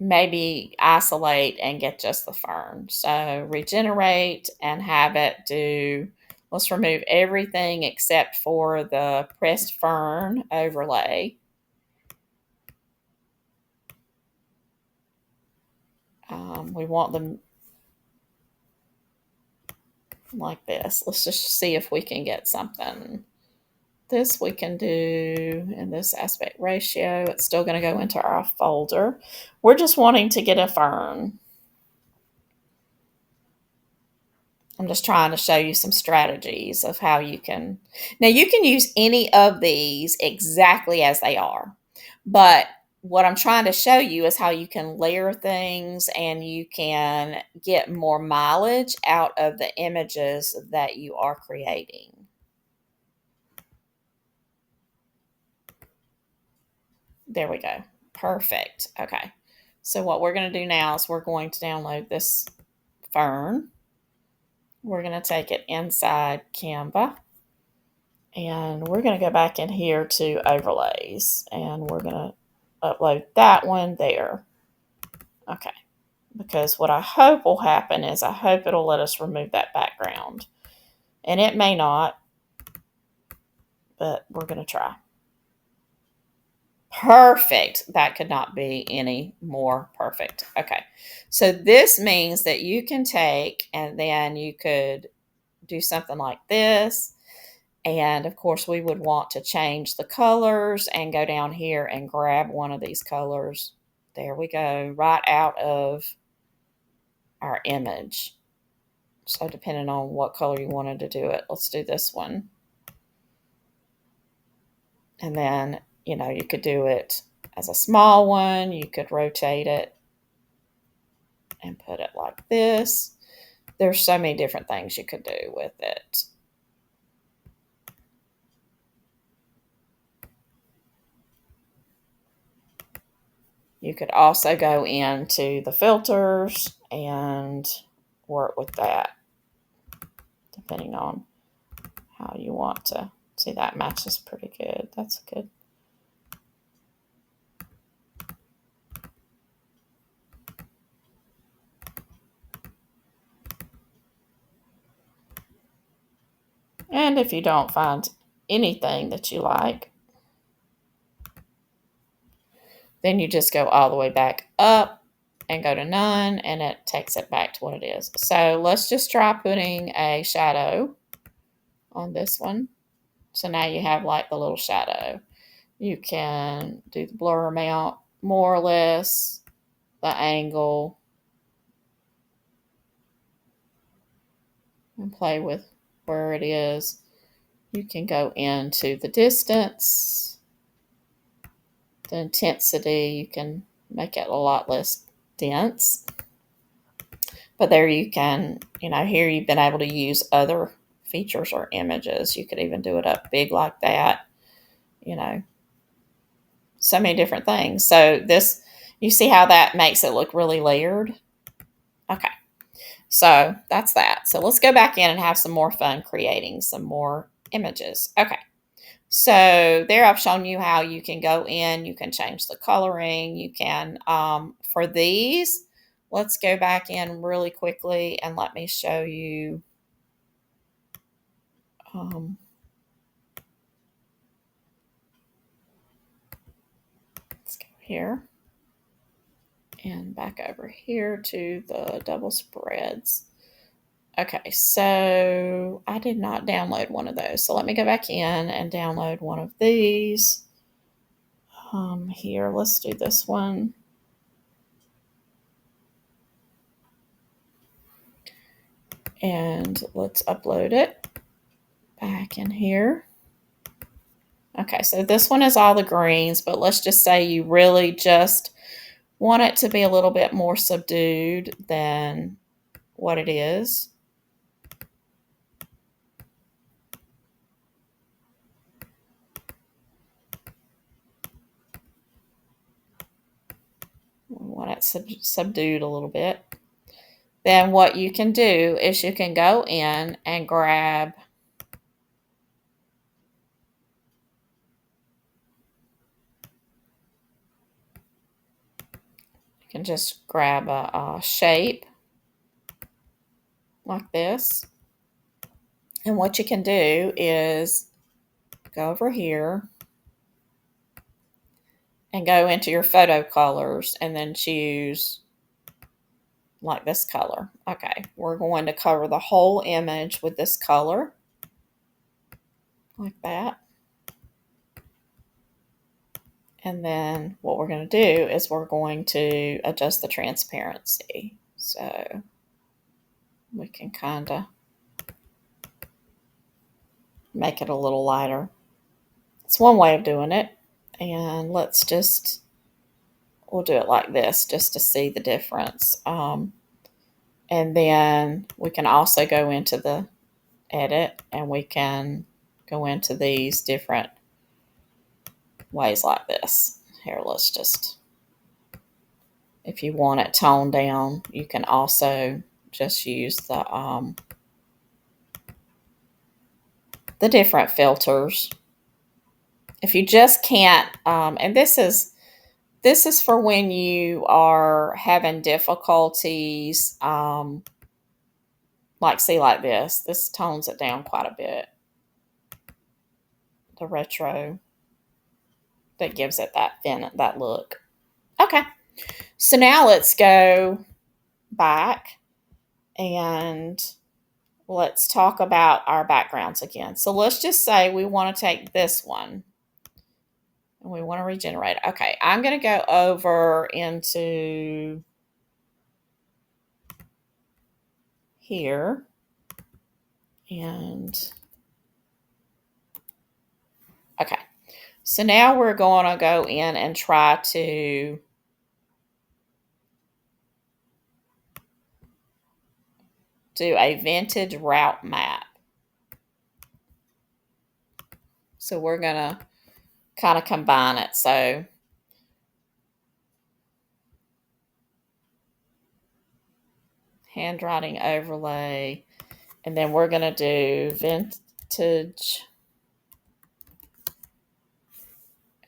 Speaker 1: maybe isolate and get just the fern. So regenerate and have it do, let's remove everything except for the pressed fern overlay. We want them like this. Let's just see if we can get something. This we can do in this aspect ratio. It's still going to go into our folder. We're just wanting to get a fern. I'm just trying to show you some strategies of how you can. Now, you can use any of these exactly as they are, but what I'm trying to show you is how you can layer things and you can get more mileage out of the images that you are creating. There we go. Perfect. Okay. So what we're going to do now is we're going to download this fern. We're going to take it inside Canva. And we're going to go back in here to overlays. And we're going to upload that one there. Okay. Because what I hope will happen is I hope it'll let us remove that background. And it may not, but we're going to try. Perfect. That could not be any more perfect. Okay. So this means that you can take and then you could do something like this. And of course, we would want to change the colors and go down here and grab one of these colors. There we go, right out of our image. So depending on what color you wanted to do it, let's do this one. And then, you know, you could do it as a small one. You could rotate it and put it like this. There's so many different things you could do with it. You could also go into the filters and work with that, depending on how you want to. See, that matches pretty good. That's good. And if you don't find anything that you like, then you just go all the way back up and go to none, and it takes it back to what it is. So let's just try putting a shadow on this one. So now you have like the little shadow. You can do the blur amount more or less, the angle, and play with where it is. You can go into the distance, the intensity. You can make it a lot less dense. But there you can, you know, here you've been able to use other features or images. You could even do it up big like that, you know, so many different things. So this, you see how that makes it look really layered? Okay. So that's that. So let's go back in and have some more fun creating some more images. Okay. So there I've shown you how you can go in, you can change the coloring, you can, for these, let's go back in really quickly and let me show you. Let's go here and back over here to the double spreads. Okay, so I did not download one of those. So let me go back in and download one of these. Here, let's do this one. And let's upload it back in here. Okay, so this one is all the greens, but let's just say you really just want it to be a little bit more subdued than what it is. We want it subdued a little bit. Then what you can do is you can go in and grab you can just grab a shape like this. And what you can do is go over here and go into your photo colors and then choose like this color. Okay, we're going to cover the whole image with this color like that. And then what we're going to do is we're going to adjust the transparency. So we can kind of make it a little lighter. It's one way of doing it. And let's just, we'll do it like this just to see the difference. And then we can also go into the edit and we can go into these different ways like this. Here, let's just, if you want it toned down, you can also just use the different filters. If you just can't, and this is for when you are having difficulties, like see like this. This tones it down quite a bit. The retro that gives it that look. Okay, so now let's go back and let's talk about our backgrounds again. So let's just say we want to take this one and we want to regenerate it. Okay, I'm going to go over into here and okay. So now we're going to go in and try to do a vintage route map. So we're going to kind of combine it. So handwriting overlay, and then we're going to do vintage,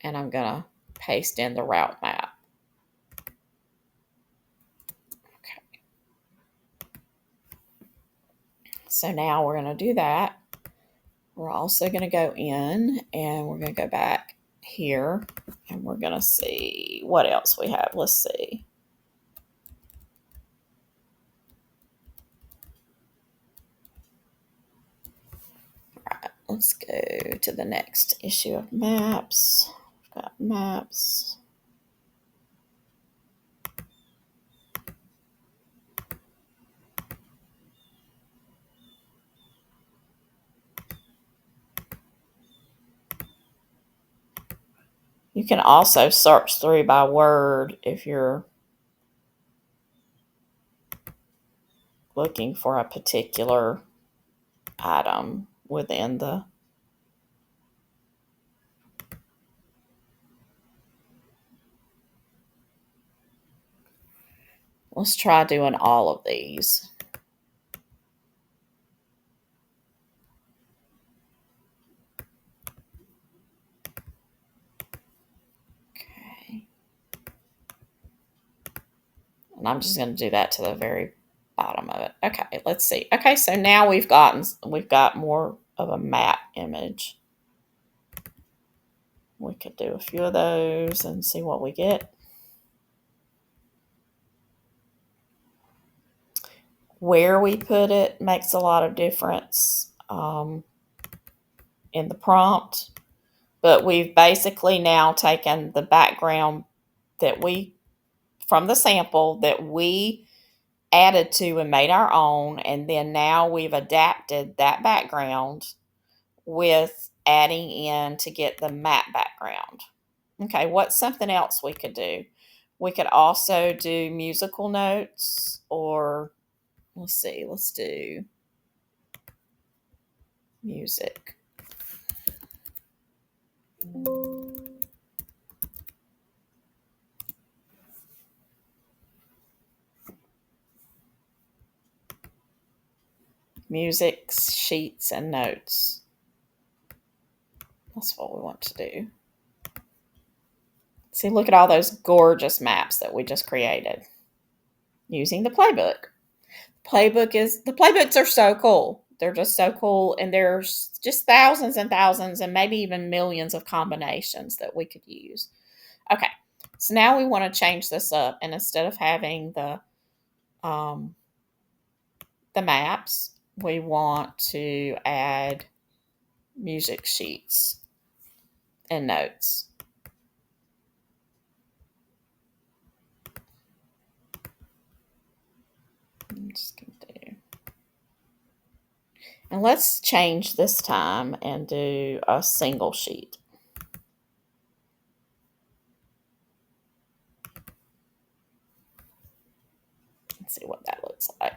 Speaker 1: and I'm going to paste in the route map. Okay. So now we're going to do that. We're also going to go in and we're going to go back here and we're going to see what else we have. Let's see. All right, let's go to the next issue of maps. We've got maps. You can also search through by word if you're looking for a particular item within the. Let's try doing all of these. Okay. And I'm just going to do that to the very bottom of it. Okay, let's see. Okay, so now we've got more of a map image. We could do a few of those and see what we get. Where we put it makes a lot of difference in the prompt, but we've basically now taken the background that from the sample that we added to and made our own, and then now we've adapted that background with adding in to get the map background. Okay, what's something else we could do? We could also do musical notes, or let's do music. Music sheets and notes. That's what we want to do. See, look at all those gorgeous maps that we just created using the playbook. The playbooks are so cool. They're just so cool, and there's just thousands and thousands and maybe even millions of combinations that we could use. Okay, so now we want to change this up, and instead of having the maps, we want to add music sheets and notes. I'm just going to do, and let's change this time and do a single sheet. Let's see what that looks like.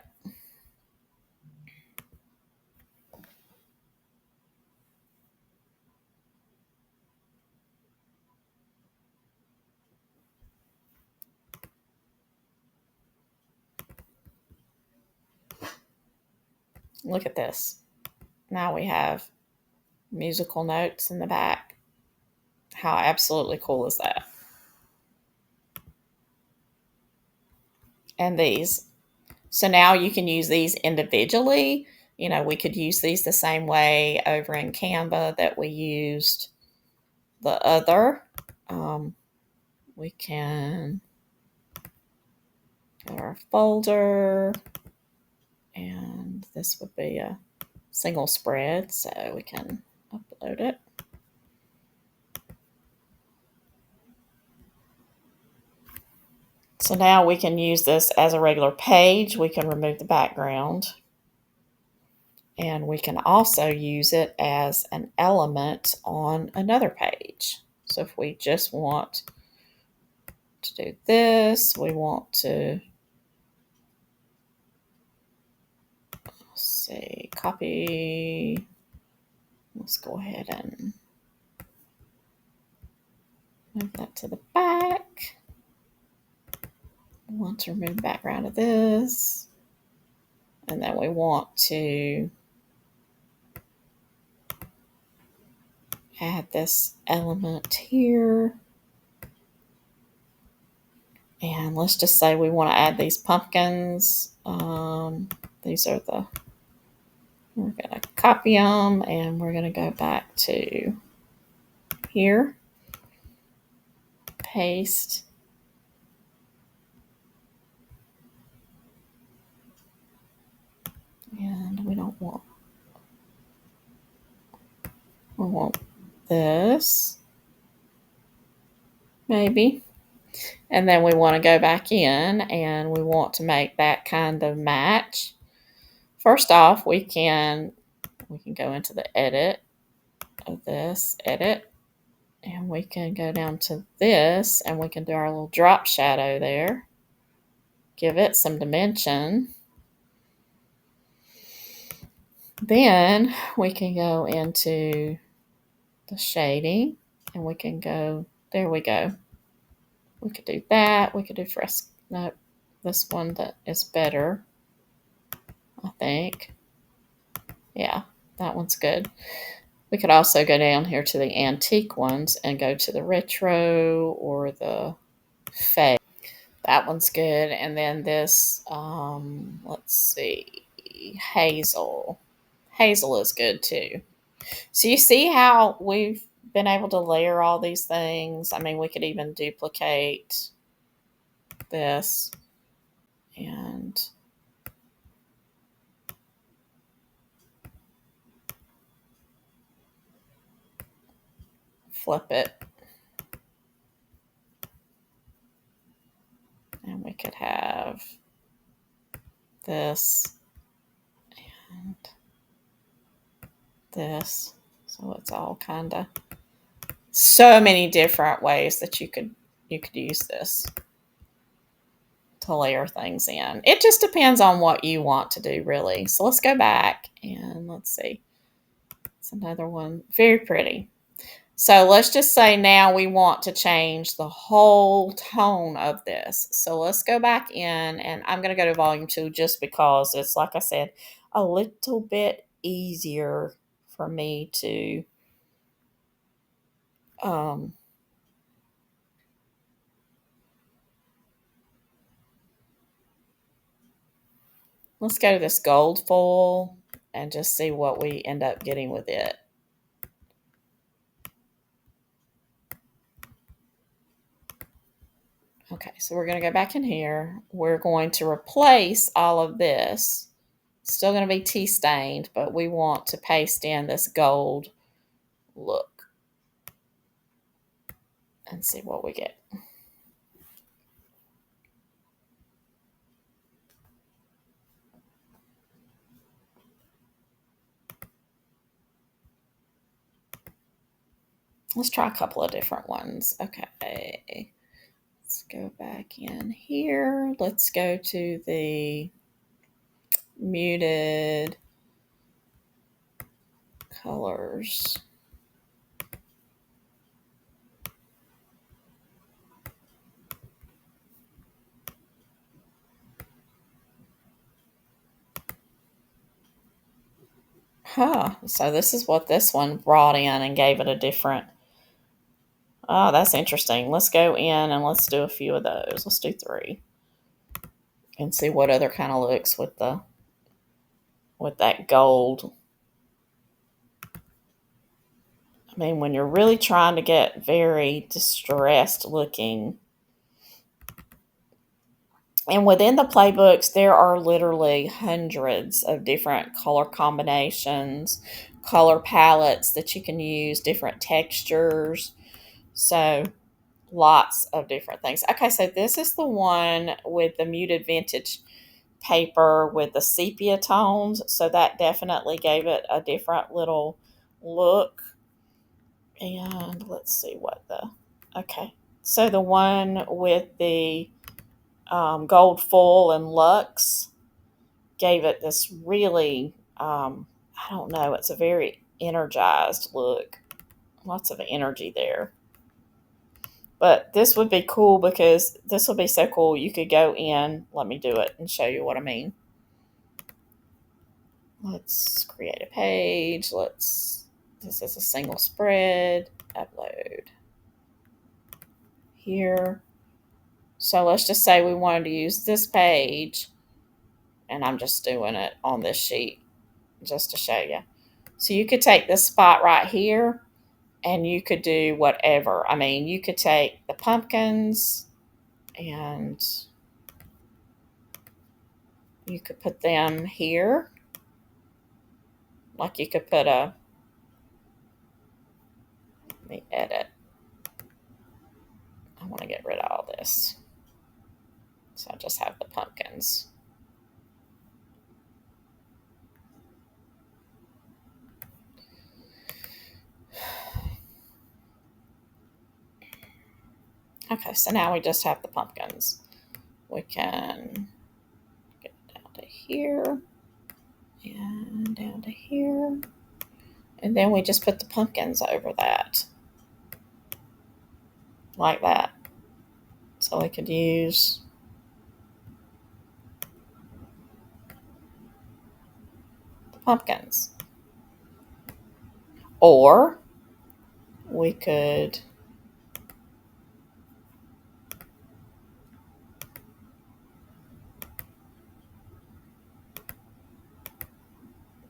Speaker 1: Look at this. Now we have musical notes in the back. How absolutely cool is that? And these. So now you can use these individually. You know, we could use these the same way over in Canva that we used the other. We can go to our folder, and this would be a single spread, so we can upload it. So now we can use this as a regular page. We can remove the background. And we can also use it as an element on another page. So if we just want to do this, we want to, let's see, copy. Let's go ahead and move that to the back. We want to remove the background of this. And then we want to add this element here. And let's just say we want to add these pumpkins. These are we're going to copy them, and we're going to go back to here, paste. And we want this, maybe. And then we want to go back in, and we want to make that kind of match. First off, we can go into the edit of this, edit, and we can go down to this, and we can do our little drop shadow there. Give it some dimension. Then we can go into the shading, and we can go, there we go. We could do that. We could do fresco. No, this one that is better, I think. Yeah, that one's good. We could also go down here to the antique ones and go to the retro or the fade. That one's good. And then this, let's see, hazel. Hazel is good too. So you see how we've been able to layer all these things. I mean, we could even duplicate this and flip it. And we could have this and this. So it's all kind of so many different ways that you could use this to layer things in. It just depends on what you want to do, really. So let's go back and let's see. It's another one. Very pretty. So let's just say now we want to change the whole tone of this. So let's go back in, and I'm going to go to volume 2 just because it's, like I said, a little bit easier for me to let's go to this gold foil and just see what we end up getting with it. Okay, so we're going to go back in here. We're going to replace all of this. Still going to be tea stained, but we want to paste in this gold look and see what we get. Let's try a couple of different ones. Okay, let's go back in here. Let's go to the muted colors. So this is what this one brought in and gave it a different. Oh, that's interesting. Let's go in and let's do a few of those. Let's do 3 and see what other kind of looks with that gold. I mean, when you're really trying to get very distressed looking, and within the playbooks, there are literally hundreds of different color combinations, color palettes that you can use, different textures. So, lots of different things. Okay, so this is the one with the muted vintage paper with the sepia tones. So, that definitely gave it a different little look. And let's see what the. Okay, so the one with the gold foil and luxe gave it this really, I don't know, it's a very energized look. Lots of energy there. But this would be cool because this would be so cool. You could go in, let me do it and show you what I mean. Let's create a page. This is a single spread, upload here. So let's just say we wanted to use this page, and I'm just doing it on this sheet just to show you. So you could take this spot right here and you could do whatever. I mean, you could take the pumpkins and you could put them here. Like you could put let me edit. I want to get rid of all this. So I just have the pumpkins. Okay, so now we just have the pumpkins. We can get down to here and down to here. And then we just put the pumpkins over that. Like that. So we could use the pumpkins. Or we could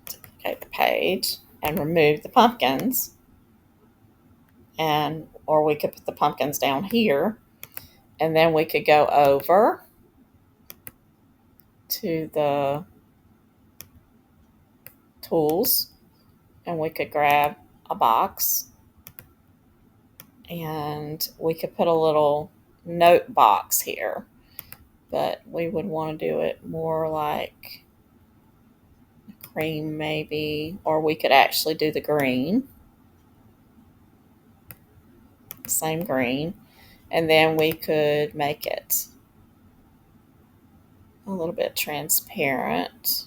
Speaker 1: duplicate the page and remove the pumpkins. Or we could put the pumpkins down here. And then we could go over to the tools and we could grab a box and we could put a little note box here, but we would want to do it more like cream maybe, or we could actually do the green, same green, and then we could make it a little bit transparent.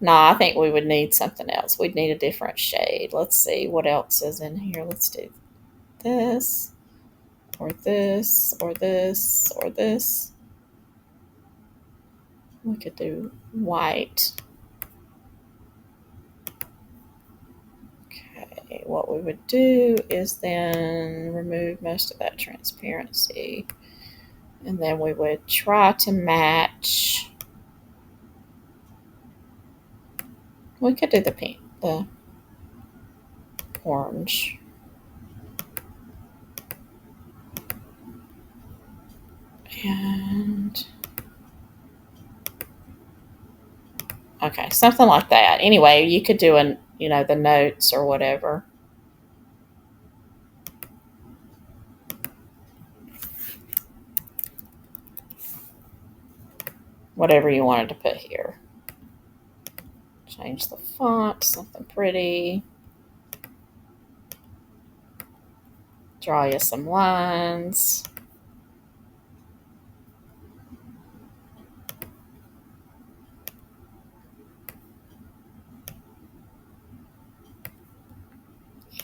Speaker 1: No, I think we would need something else. We'd need a different shade. Let's see what else is in here. Let's do this, or this, or this, or this. We could do white. Okay, what we would do is then remove most of that transparency. And then we would try to match. We could do the pink, the orange. And okay, something like that. Anyway, you could do the notes or whatever. Whatever you wanted to put here. Change the font, something pretty. Draw you some lines.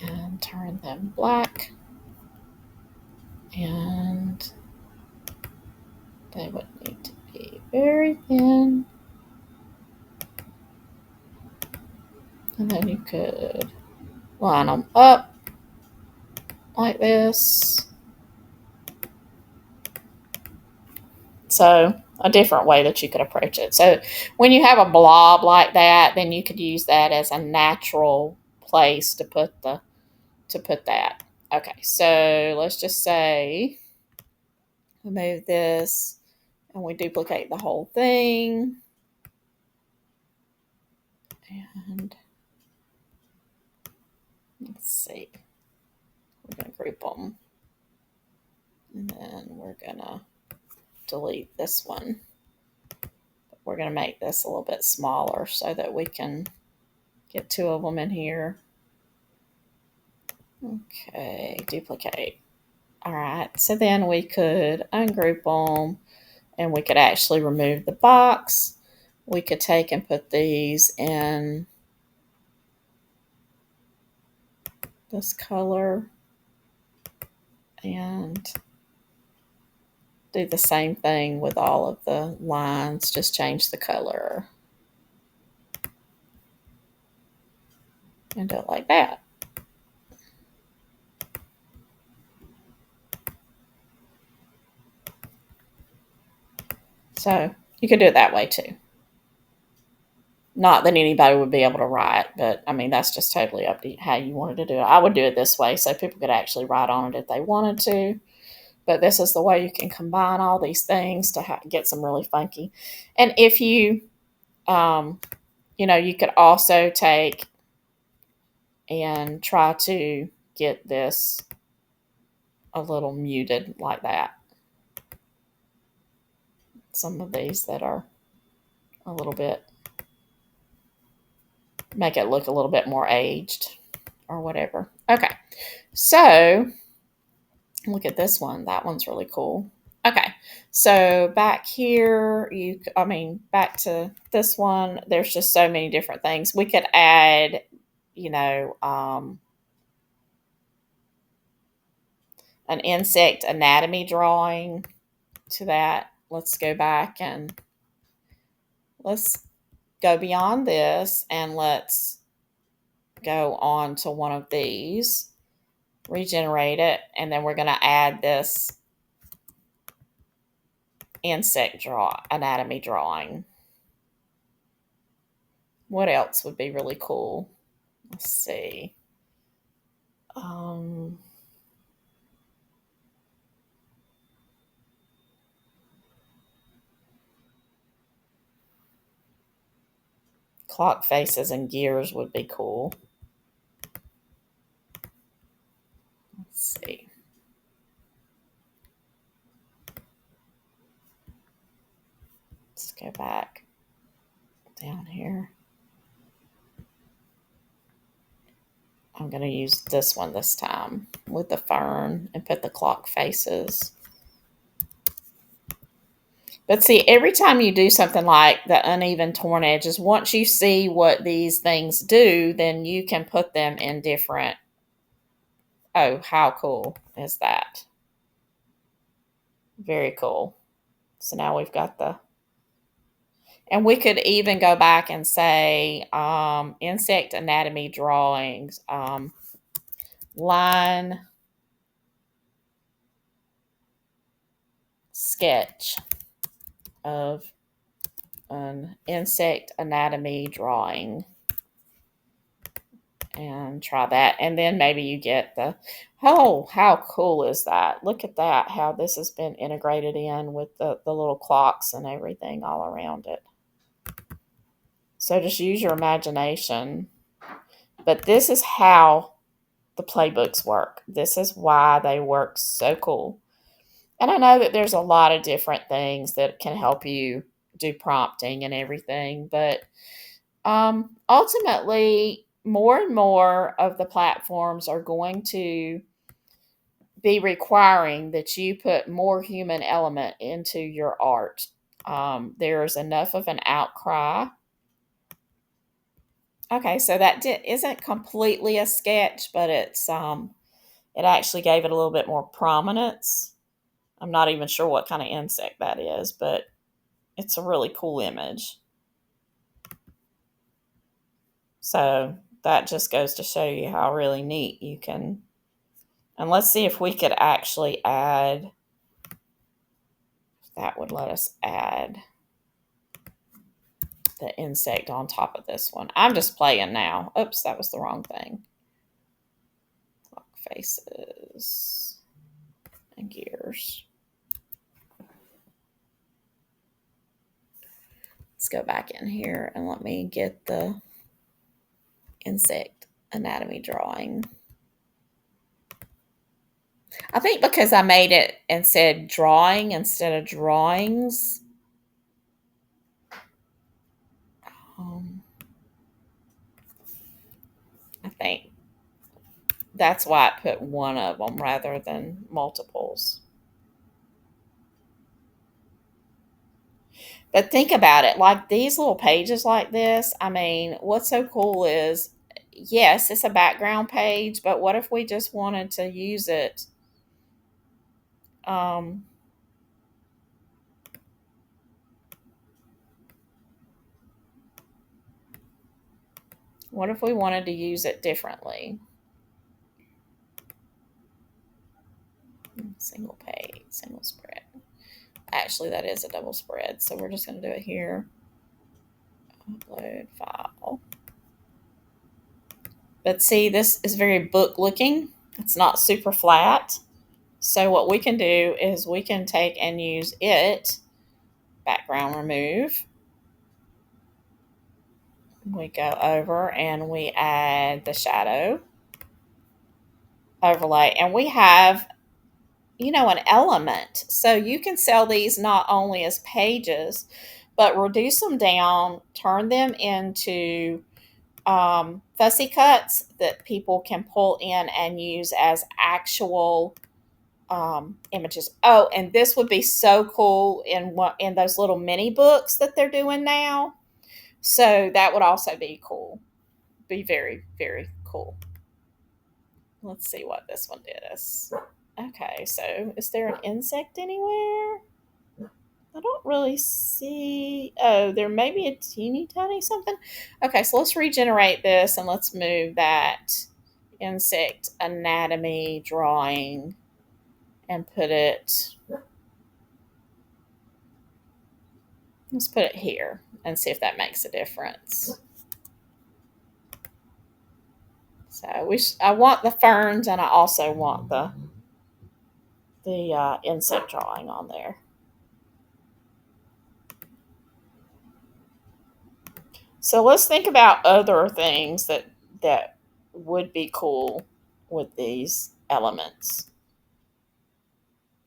Speaker 1: And turn them black. And they would need to be very thin. And then you could line them up like this. So a different way that you could approach it. So when you have a blob like that, then you could use that as a natural place to put that. Okay, so let's just say we move this and we duplicate the whole thing. And let's see, we're going to group them. And then we're going to delete this one. We're going to make this a little bit smaller so that we can get two of them in here. Okay, duplicate. All right, so then we could ungroup them and we could actually remove the box. We could take and put these in this color and do the same thing with all of the lines, just change the color and do it like that. So you could do it that way too. Not that anybody would be able to write, but I mean, that's just totally up to how you wanted to do it. I would do it this way so people could actually write on it if they wanted to. But this is the way you can combine all these things to get some really funky. And if you, you could also take and try to get this a little muted like that. Some of these that are a little bit, make it look a little bit more aged or whatever. Okay, so look at this one. That one's really cool. Okay, so back here, back to this one, there's just so many different things. We could add, an insect anatomy drawing to that. Let's go back and let's go beyond this and let's go on to one of these, regenerate it, and then we're going to add this insect anatomy drawing. What else would be really cool? Let's see. Clock faces and gears would be cool. Let's see. Let's go back down here. I'm going to use this one this time with the fern and put the clock faces. But see, every time you do something like the uneven torn edges, once you see what these things do, then you can put them in different. Oh, how cool is that? Very cool. So now we've got and we could even go back and say insect anatomy drawings, line sketch of an insect anatomy drawing, and try that. And then maybe you get how cool is that? Look at that, how this has been integrated in with the little clocks and everything all around it. So just use your imagination. But this is how the playbooks work. This is why they work so cool. And I know that there's a lot of different things that can help you do prompting and everything, but ultimately, more and more of the platforms are going to be requiring that you put more human element into your art. There's enough of an outcry. Okay, so that isn't completely a sketch, but it actually gave it a little bit more prominence. I'm not even sure what kind of insect that is, but it's a really cool image. So that just goes to show you how really neat you can. And let's see if we could actually add, if that would let us add the insect on top of this one. I'm just playing now. Oops, that was the wrong thing. Clock faces and gears. Let's go back in here and let me get the insect anatomy drawing. I think because I made it and said drawing instead of drawings. I think that's why I put one of them rather than multiples. But think about it, like these little pages like this, I mean, what's so cool is, yes, it's a background page, but what if we just wanted to use it? Um, what if we wanted to use it differently? Single page, single spread. Actually, that is a double spread, so we're just going to do it here. Upload file. But see, this is very book looking. It's not super flat. So what we can do is we can take and use it, background remove. We go over and we add the shadow overlay, and we have, an element. So you can sell these not only as pages, but reduce them down, turn them into fussy cuts that people can pull in and use as actual images. Oh, and this would be so cool in those little mini books that they're doing now. So that would also be cool. Be very, very cool. Let's see what this one is. Okay, so is there an insect anywhere? I don't really see. Oh, there may be a teeny tiny something. Okay, so let's regenerate this and let's move that insect anatomy drawing and put it. Let's put it here and see if that makes a difference. So I want the ferns and I also want the insect drawing on there. So let's think about other things that would be cool with these elements.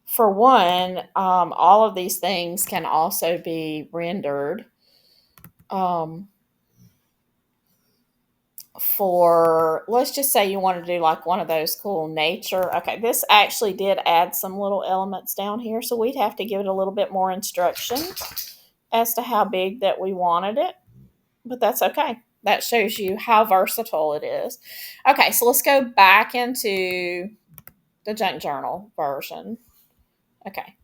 Speaker 1: For one, all of these things can also be rendered for, let's just say you want to do like one of those cool nature. Okay, this actually did add some little elements down here, so we'd have to give it a little bit more instruction as to how big that we wanted it, but that's okay. That shows you how versatile it is. Okay, so let's go back into the junk journal version. Okay,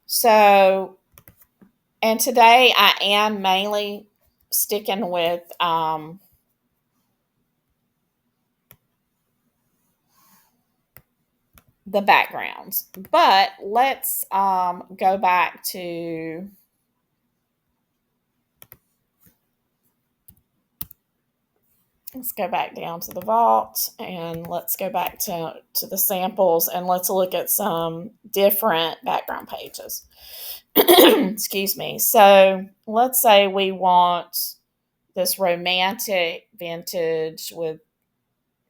Speaker 1: so, and today I am mainly sticking with the backgrounds, but let's go back to let's go back down to the vault and let's go back to the samples and let's look at some different background pages. Excuse me. So let's say we want this romantic vintage with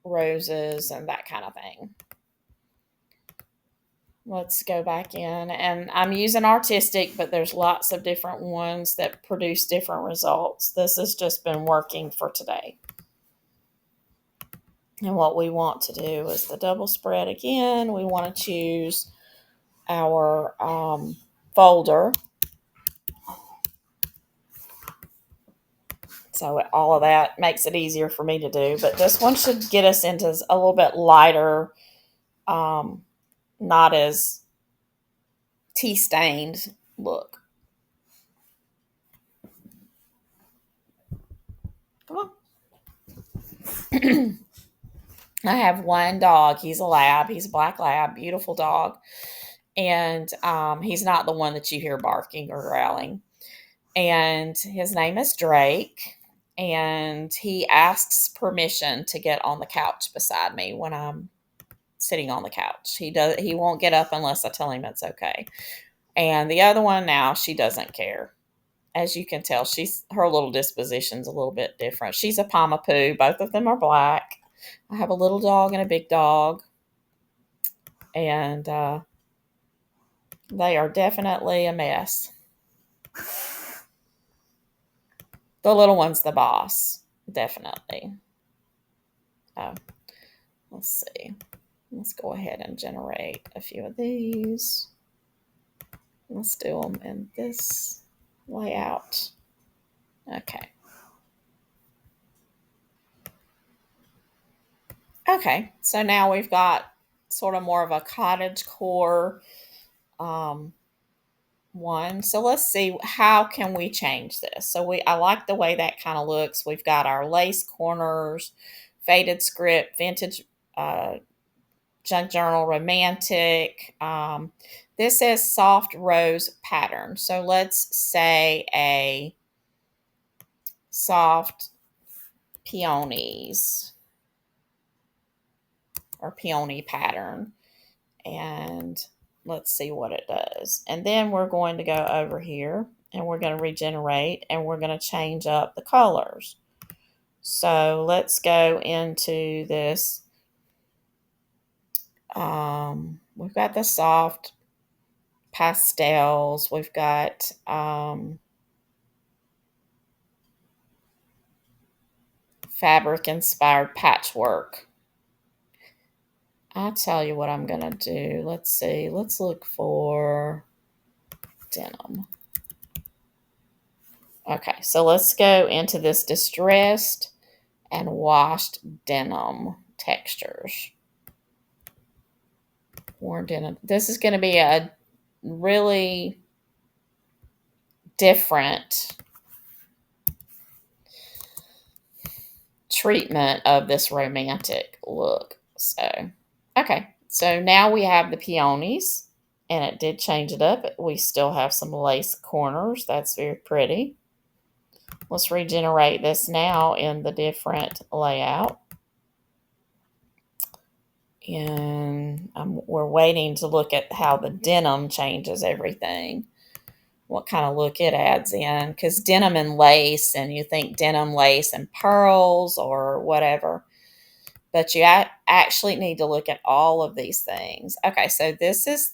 Speaker 1: roses and that kind of thing. Let's go back in, and I'm using artistic, but there's lots of different ones that produce different results. This has just been working for today. And what we want to do is the double spread again. We want to choose our folder. So all of that makes it easier for me to do. But this one should get us into a little bit lighter, not as tea stained look. Come on. I have one dog. He's a lab. He's a black lab, beautiful dog. And he's not the one that you hear barking or growling. And his name is Drake. And he asks permission to get on the couch beside me when I'm sitting on the couch. He won't get up unless I tell him it's okay. And the other one now, she doesn't care. As you can tell, her little disposition's a little bit different. She's a Pomapoo. Both of them are black. I have a little dog and a big dog, and they are definitely a mess. The little one's the boss, definitely. Oh, let's see. Let's go ahead and generate a few of these. Let's do them in this layout. Okay. Okay, so now we've got sort of more of a cottage core um, one. So let's see, how can we change this? So I like the way that kind of looks. We've got our lace corners, faded script, vintage junk journal, romantic. This is soft rose pattern. So let's say a soft peonies or peony pattern. And let's see what it does. And then we're going to go over here and we're going to regenerate and we're going to change up the colors. So let's go into this. We've got the soft pastels. We've got fabric inspired patchwork. I'll tell you what I'm going to do. Let's see. Let's look for denim. Okay, so let's go into this distressed and washed denim textures. Worn denim. This is going to be a really different treatment of this romantic look. So, okay. So now we have the peonies, and it did change it up. We still have some lace corners. That's very pretty. Let's regenerate this now in the different layout. And we're waiting to look at how the denim changes everything, what kind of look it adds in, because denim and lace, and you think denim, lace, and pearls or whatever, but you actually need to look at all of these things. Okay, so this is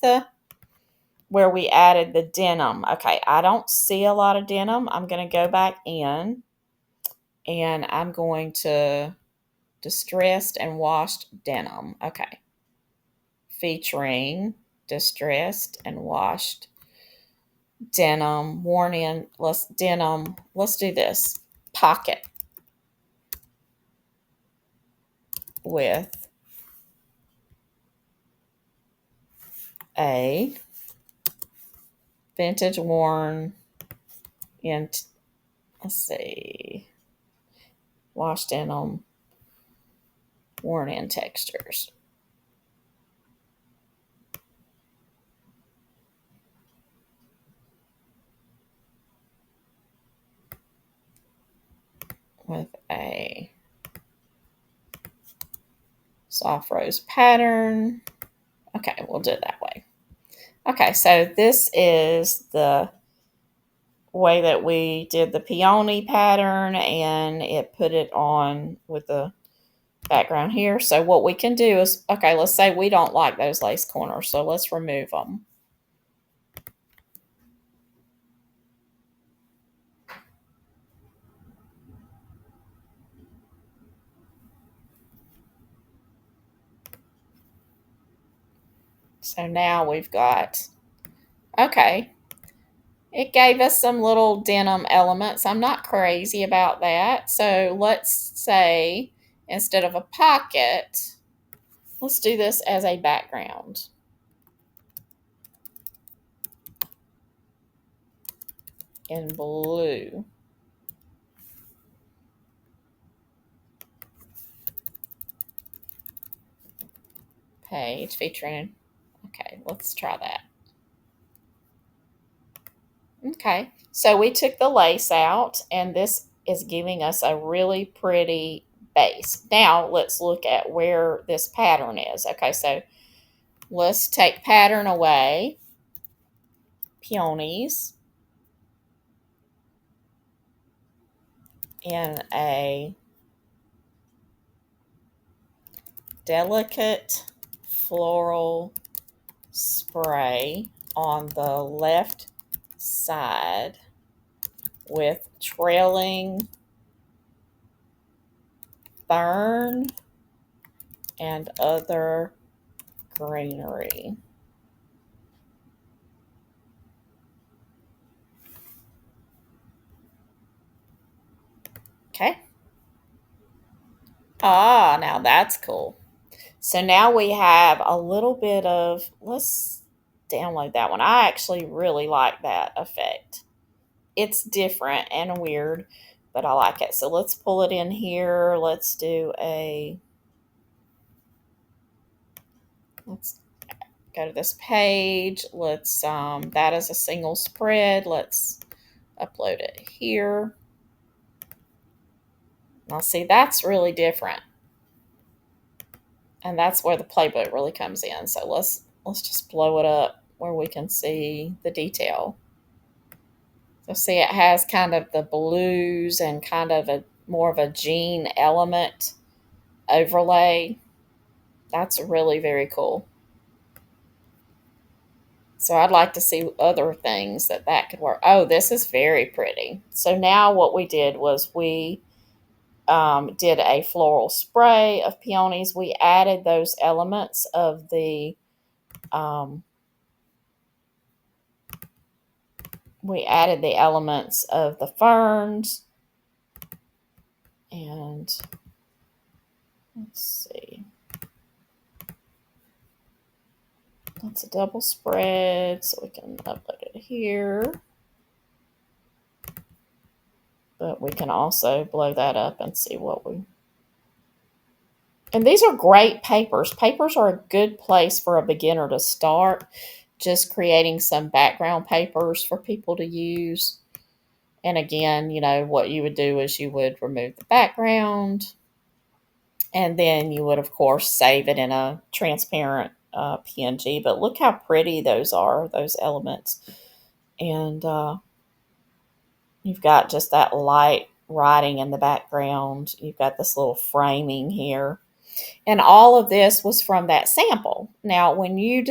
Speaker 1: where we added the denim. Okay, I don't see a lot of denim. I'm going to go back in, and I'm going to distressed and washed denim. Okay. Featuring distressed and washed denim, worn in, let's do this. Pocket with a vintage worn in, let's see, washed denim, worn in textures. With a soft rose pattern. Okay, we'll do it that way. Okay, so this is the way that we did the peony pattern, and it put it on with the background here. So what we can do is, okay, let's say we don't like those lace corners, so let's remove them. So now we've got, okay, it gave us some little denim elements. I'm not crazy about that. So let's say instead of a pocket, let's do this as a background. In blue. page featuring, okay, let's try that. Okay, so we took the lace out, and this is giving us a really pretty base. Now let's look at where this pattern is. Okay, so let's take pattern away, peonies, in a delicate floral spray on the left side with trailing fern and other greenery. Okay. Ah, now that's cool. So now we have a little bit of, let's download that one. I actually really like that effect. It's different and weird, but I like it. So let's pull it in here. Let's go to this page. That is a single spread. Let's upload it here. Now see, that's really different. And that's where the playbook really comes in. So let's just blow it up where we can see the detail. So see, it has kind of the blues and kind of a more of a jean element overlay. That's really very cool. So I'd like to see other things that could work. Oh, this is very pretty. So now what we did was we did a floral spray of peonies. We added those elements of the ferns, and let's see. That's a double spread, so we can upload it here. But we can also blow that up and see what we... And these are great papers. Papers are a good place for a beginner to start, just creating some background papers for people to use. And again, what you would do is you would remove the background, and then you would, of course, save it in a transparent PNG. But look how pretty those are, those elements. And you've got just that light writing in the background. You've got this little framing here. And all of this was from that sample. Now, when we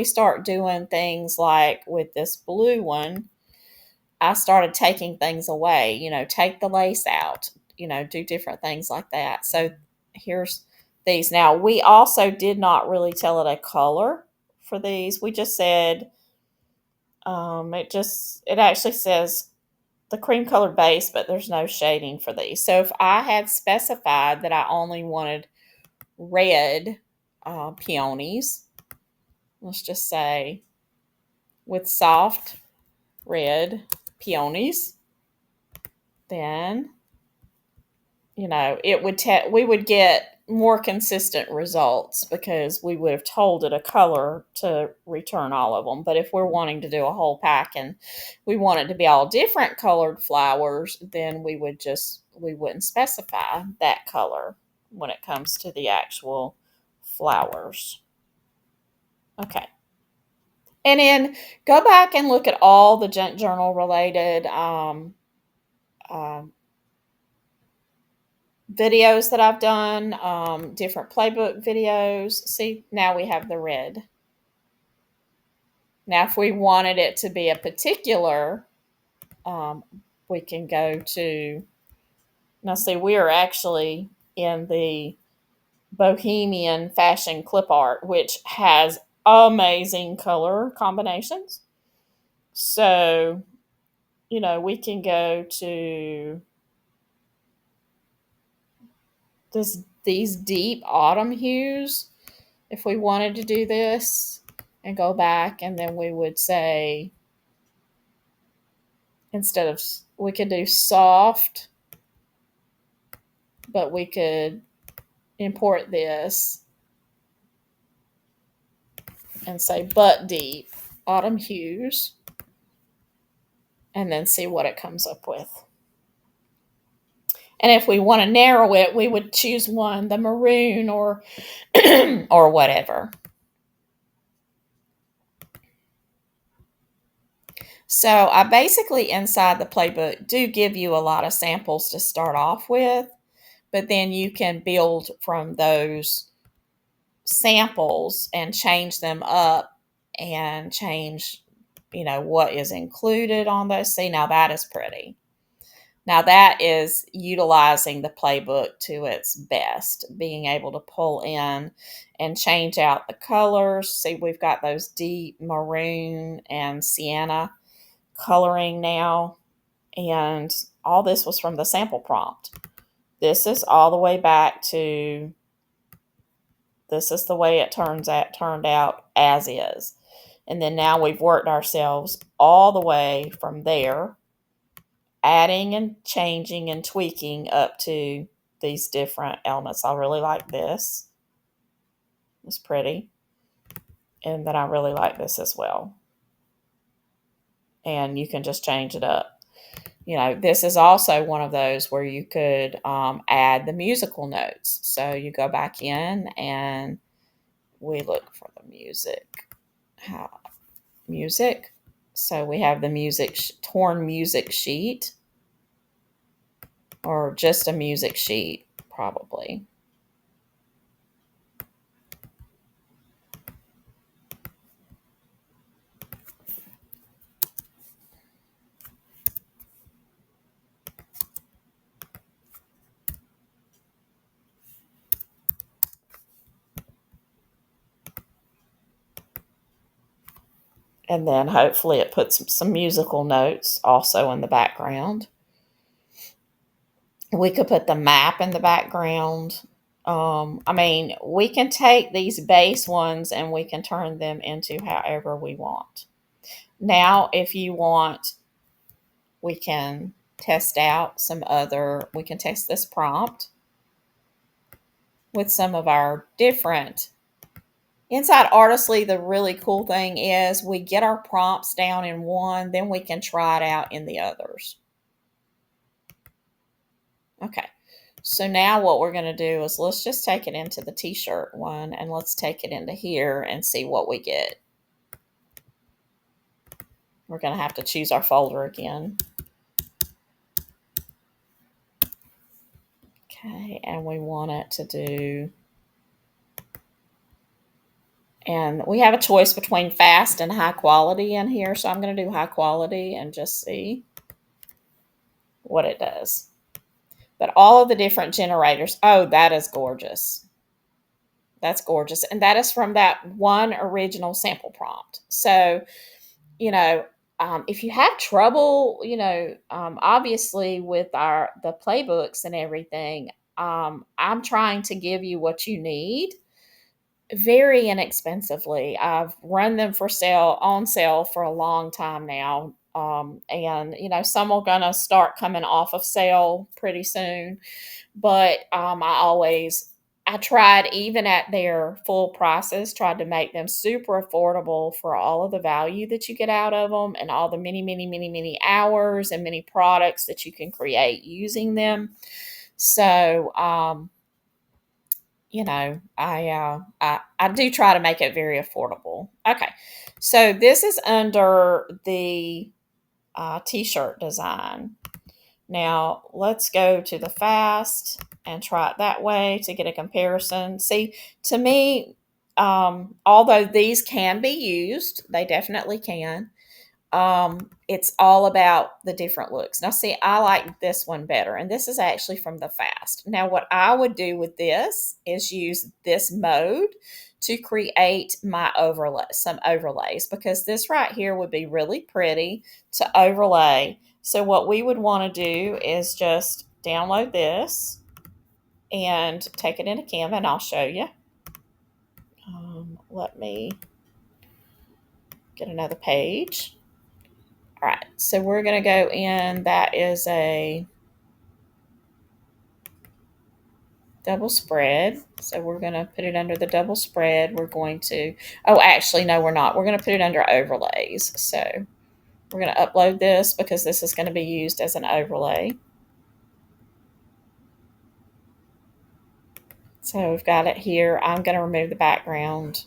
Speaker 1: start doing things like with this blue one, I started taking things away, take the lace out, do different things like that. So here's these. Now, we also did not really tell it a color for these. We just said, it actually says the cream colored base, but there's no shading for these. So if I had specified that I only wanted red peonies, let's just say with soft red peonies, then we would get more consistent results because we would have told it a color to return all of them. But if we're wanting to do a whole pack and we want it to be all different colored flowers, then we wouldn't specify that color when it comes to the actual flowers. Okay. And then go back and look at all the junk journal related videos that I've done, different playbook videos. See, now we have the red. Now, if we wanted it to be a particular, we can go to, now see, we are actually in the Bohemian Fashion Clipart, which has amazing color combinations. So, we can go to these deep autumn hues if we wanted to do this, and go back, and then we would say, we could do soft, but we could import this and say butt deep autumn hues, and then see what it comes up with. And if we want to narrow it, we would choose one, the maroon or or whatever. So I basically inside the playbook do give you a lot of samples to start off with, but then you can build from those samples and change them up and change, what is included on those. See, now that is pretty. Now that is utilizing the playbook to its best, being able to pull in and change out the colors. See, we've got those deep maroon and sienna coloring now, and all this was from the sample prompt. This is all the way back to, this is the way it turned out as is. And then now we've worked ourselves all the way from there, adding and changing and tweaking up to these different elements. I really like this. It's pretty. And then I really like this as well. And you can just change it up. This is also one of those where you could add the musical notes. So you go back in and we look for the music. Music. So we have the torn music sheet, or just a music sheet, probably. And then hopefully it puts some musical notes also in the background. We could put the map in the background. We can take these base ones and we can turn them into however we want. Now, if you want, we can test we can test this prompt with some of our different. Inside Artistly, the really cool thing is we get our prompts down in one, then we can try it out in the others. Okay, so now what we're going to do is let's just take it into the t-shirt one, and let's take it into here and see what we get. We're going to have to choose our folder again. Okay, and we want it to do, and we have a choice between fast and high quality in here, so I'm going to do high quality and just see what it does. But all of the different generators, oh, that is gorgeous. That's gorgeous. And that is from that one original sample prompt. So, if you have trouble, obviously with the playbooks and everything, I'm trying to give you what you need very inexpensively. I've run them on sale for a long time now. And some are going to start coming off of sale pretty soon. But I tried, even at their full prices, tried to make them super affordable for all of the value that you get out of them and all the many, many, many, many hours and many products that you can create using them. So, I do try to make it very affordable. Okay, so this is under the t-shirt design. Now let's go to the fast and try it that way to get a comparison. See, to me, although these can be used, they definitely can. It's all about the different looks. Now, see, I like this one better, and this is actually from the fast. Now, what I would do with this is use this mode to create some overlays, because this right here would be really pretty to overlay. So what we would want to do is just download this and take it into Canva, and I'll show you. Let me get another page. All right, so we're going to go in. That is double spread. So we're going to put it under the double spread. We're going to, oh, actually, no, we're not. We're going to put it under overlays. So we're going to upload this because this is going to be used as an overlay. So we've got it here. I'm going to remove the background.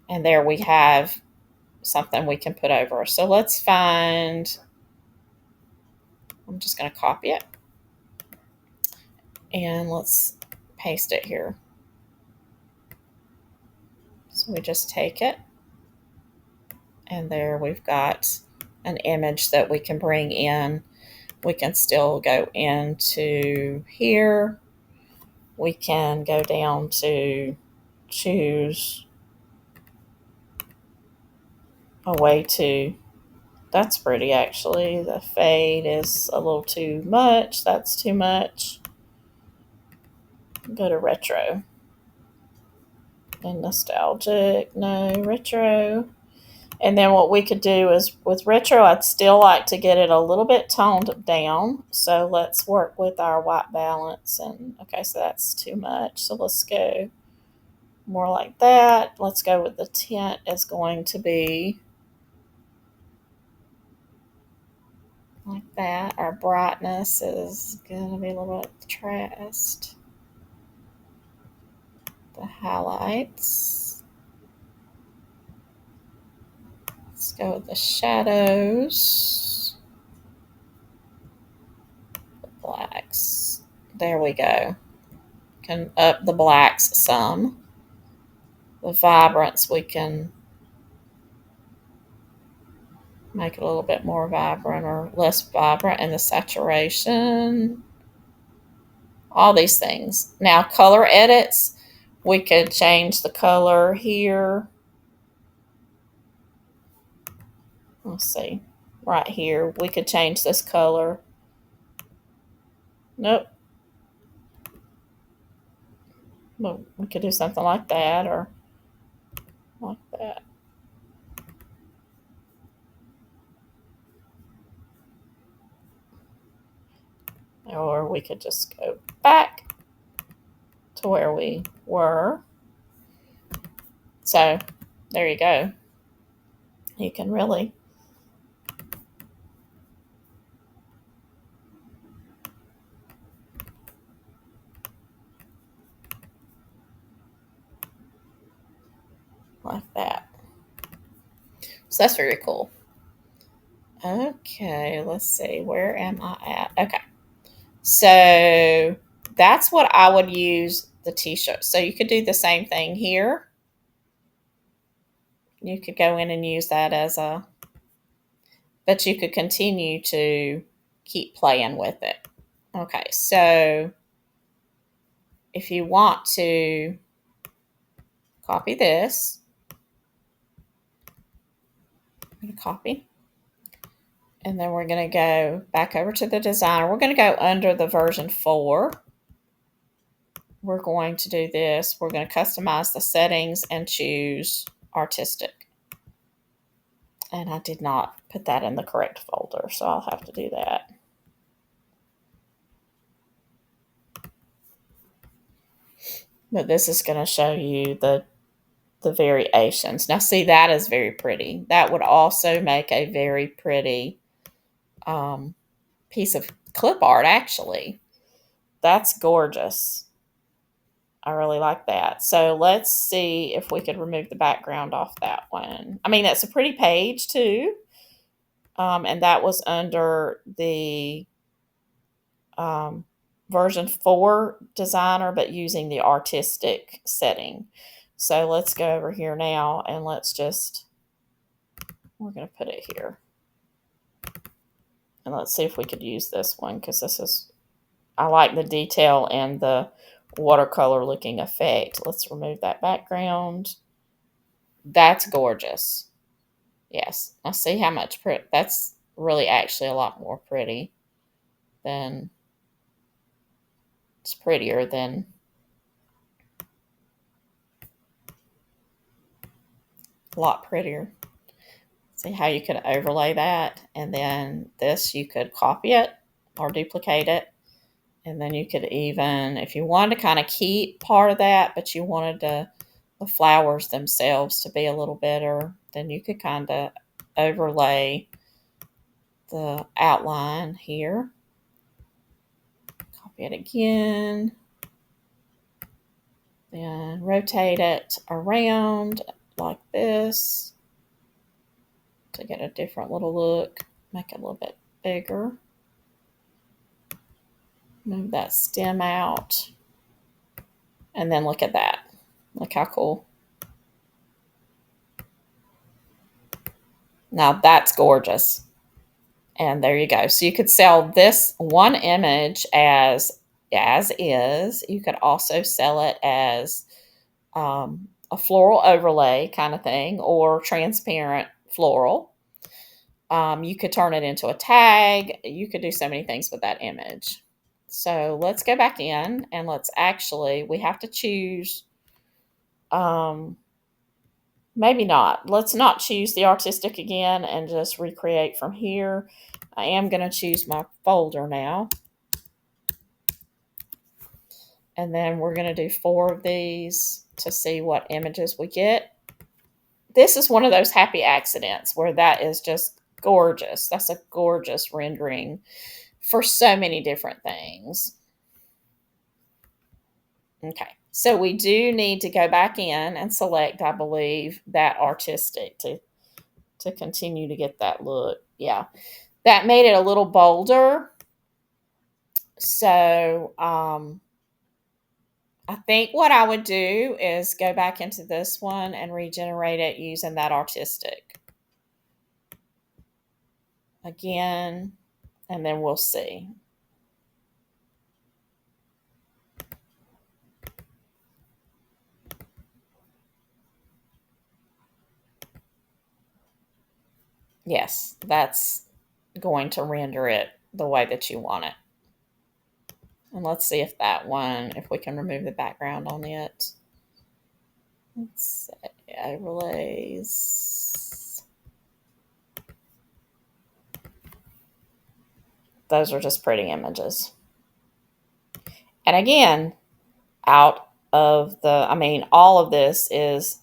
Speaker 1: And there we have something we can put over. So let's find, I'm just going to copy it. And let's paste it here. So we just take it. And there we've got an image that we can bring in. We can still go into here. We can go down to choose a way to, that's pretty actually. The fade is a little too much. That's too much. Go to retro. And nostalgic, no, retro. And then what we could do is with retro, I'd still like to get it a little bit toned down. So let's work with our white balance. And okay, so that's too much. So let's go more like that. Let's go with the tint is going to be like that. Our brightness is going to be a little bit contrast. The highlights. Let's go with the shadows. The blacks. There we go. Can up the blacks some. The vibrance, we can make it a little bit more vibrant or less vibrant, and the saturation, all these things. Now, color edits, we could change the color here. Let's see, right here, we could change this color. Nope. But we could do something like that or like that. Or we could just go back to where we were. So there you go. You can really like that. So that's very cool. Okay, let's see. Where am I at? Okay. So that's what I would use the t-shirt. So you could do the same thing here. You could go in and use that as a, but you could continue to keep playing with it. Okay, so if you want to copy this, I'm going to copy. And then we're going to go back over to the designer. We're going to go under the version 4. We're going to do this. We're going to customize the settings and choose artistic. And I did not put that in the correct folder, so I'll have to do that. But this is going to show you the variations. Now see, that is very pretty. That would also make a very pretty piece of clip art, actually. That's gorgeous. I really like that. So let's see if we could remove the background off that one. I mean, that's a pretty page too. And that was under the version 4 designer, but using the artistic setting. So let's go over here now and let's just, we're going to put it here. And let's see if we could use this one because this is, I like the detail and the watercolor looking effect. Let's remove that background. That's gorgeous. Yes. Now see how much pretty, that's really actually a lot more pretty than, it's prettier than, a lot prettier. See how you could overlay that, and then this you could copy it or duplicate it And then you could even, if you wanted to kind of keep part of that, but you wanted the flowers themselves to be a little better, then you could kind of overlay the outline here. Copy it again. Then rotate it around like this to get a different little look. Make it a little bit bigger. Move that stem out. And then look at that. Look how cool. Now that's gorgeous. And there you go. So you could sell this one image as is. You could also sell it as a floral overlay kind of thing, or transparent floral. You could turn it into a tag. You could do so many things with that image. So let's go back in and we have to choose, maybe not. Let's not choose the artistic again and just recreate from here. I am going to choose my folder now. And then we're going to do 4 of these to see what images we get. This is one of those happy accidents where that is just gorgeous. That's a gorgeous rendering for so many different things. Okay, so we do need to go back in and select, I believe, that artistic to continue to get that look. Yeah, that made it a little bolder. So I think what I would do is go back into this one and regenerate it using that artistic again, and then we'll see. Yes, that's going to render it the way that you want it. And let's see if that one, if we can remove the background on it. Let's see, overlays. Those are just pretty images. And again, all of this is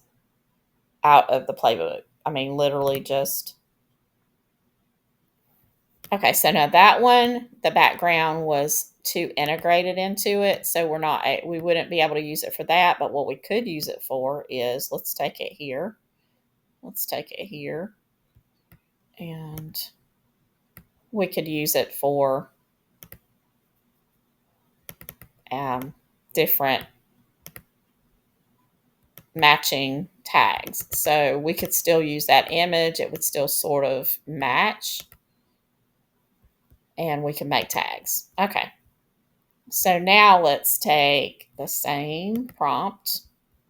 Speaker 1: out of the Playbook. I mean, literally just. Okay, so now that one, the background was too integrated into it, so we wouldn't be able to use it for that, but what we could use it for is, let's take it here. And we could use it for different matching tags. So we could still use that image. It would still sort of match. And we can make tags. Okay. So now let's take the same prompt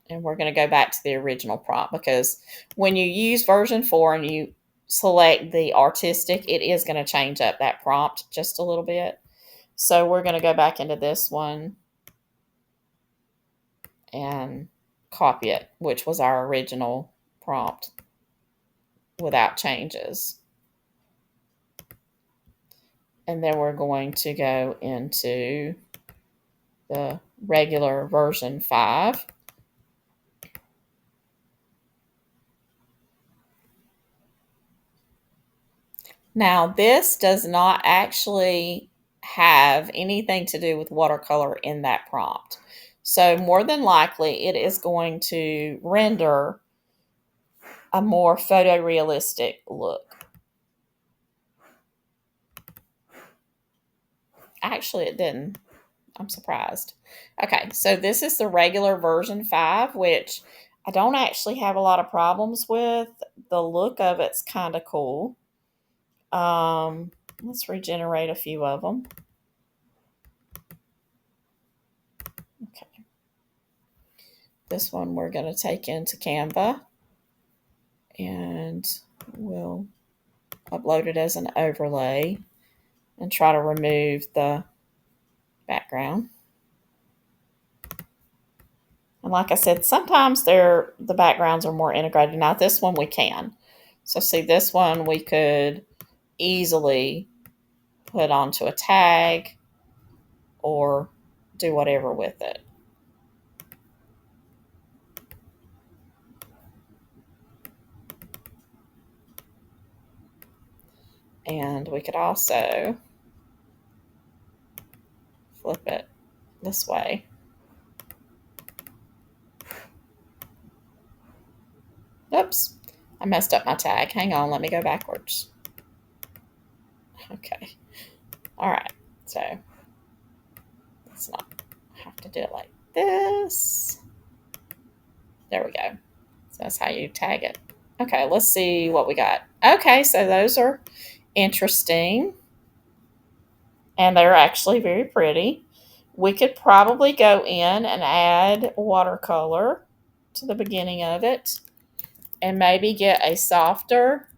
Speaker 1: and we're going to go back to the original prompt, because when you use version 4 and you select the artistic, it is going to change up that prompt just a little bit. So we're going to go back into this one and copy it, which was our original prompt without changes. And then we're going to go into the regular version 5. Now, this does not actually have anything to do with watercolor in that prompt. So more than likely, it is going to render a more photorealistic look. Actually, it didn't. I'm surprised. Okay, so this is the regular version 5, which I don't actually have a lot of problems with. The look of it's kind of cool. Let's regenerate a few of them. Okay. This one we're going to take into Canva and we'll upload it as an overlay and try to remove the background. And like I said, sometimes the backgrounds are more integrated. Now this one we can. So see, this one we could easily put onto a tag. or do whatever with it. And we could also flip it this way. Oops, I messed up my tag. Hang on, let me go backwards. Okay. All right. So let's not have to do it like this. There we go. So that's how you tag it. Okay, let's see what we got. Okay, so those are interesting. And they're actually very pretty. We could probably go in and add watercolor to the beginning of it and maybe get a softer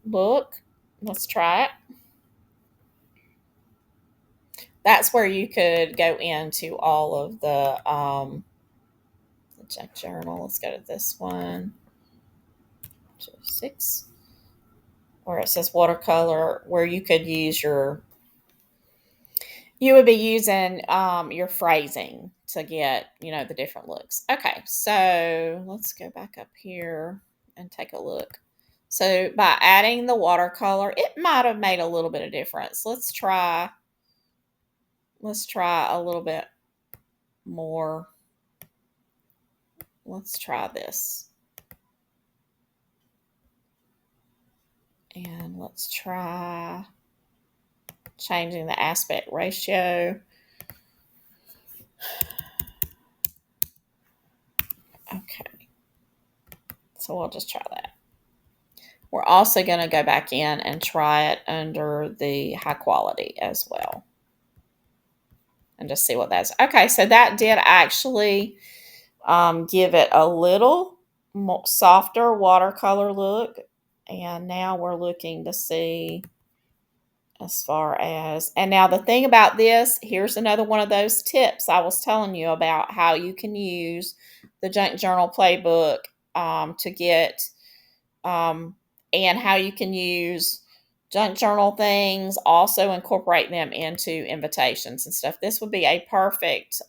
Speaker 1: look. Let's try it. That's where you could go into all of the check journal. Let's go to this one. 6, where it says watercolor, where you could use you would be using your phrasing to get, the different looks. Okay, so let's go back up here and take a look. So by adding the watercolor, it might have made a little bit of difference. Let's try a little bit more. Let's try this. And let's try changing the aspect ratio. Okay. So we'll just try that. We're also going to go back in and try it under the high quality as well. And just see what that's. Okay, so that did actually give it a little more softer watercolor look. And now we're looking to see as far as, and now the thing about this, here's another one of those tips I was telling you about, how you can use the Junk Journal Playbook to get, and how you can use junk journal things, also incorporate them into invitations and stuff. This would be a perfect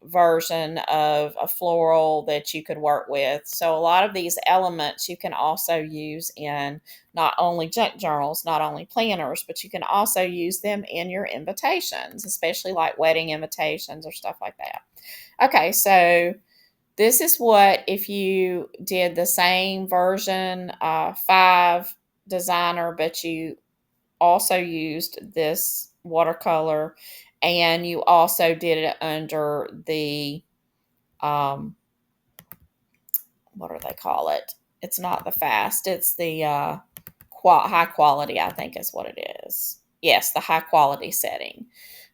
Speaker 1: version of a floral that you could work with. So a lot of these elements you can also use in not only junk journals, not only planners, but you can also use them in your invitations, especially like wedding invitations or stuff like that. Okay, so this is what if you did the same version, 5 designer, but you also used this watercolor and you also did it under the, what do they call it? It's not the fast, it's the high quality, I think is what it is. Yes, the high quality setting.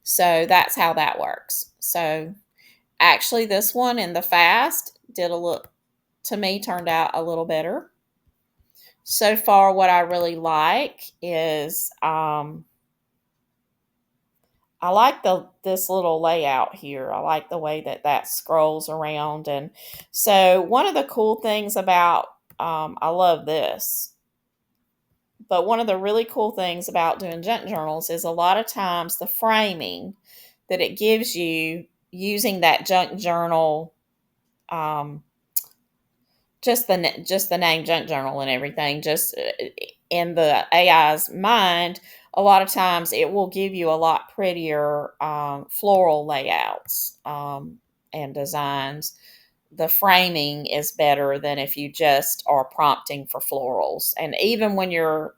Speaker 1: So that's how that works. So actually, this one in the fast did a look, to me, turned out a little better. So far, what I really like is I like this little layout here. I like the way that scrolls around. And so one of the cool things about, I love this, but one of the really cool things about doing junk journals is a lot of times the framing that it gives you using that junk journal, um, just the name junk journal and everything, just in the AI's mind, a lot of times it will give you a lot prettier floral layouts and designs. The framing is better than if you just are prompting for florals. And even when you're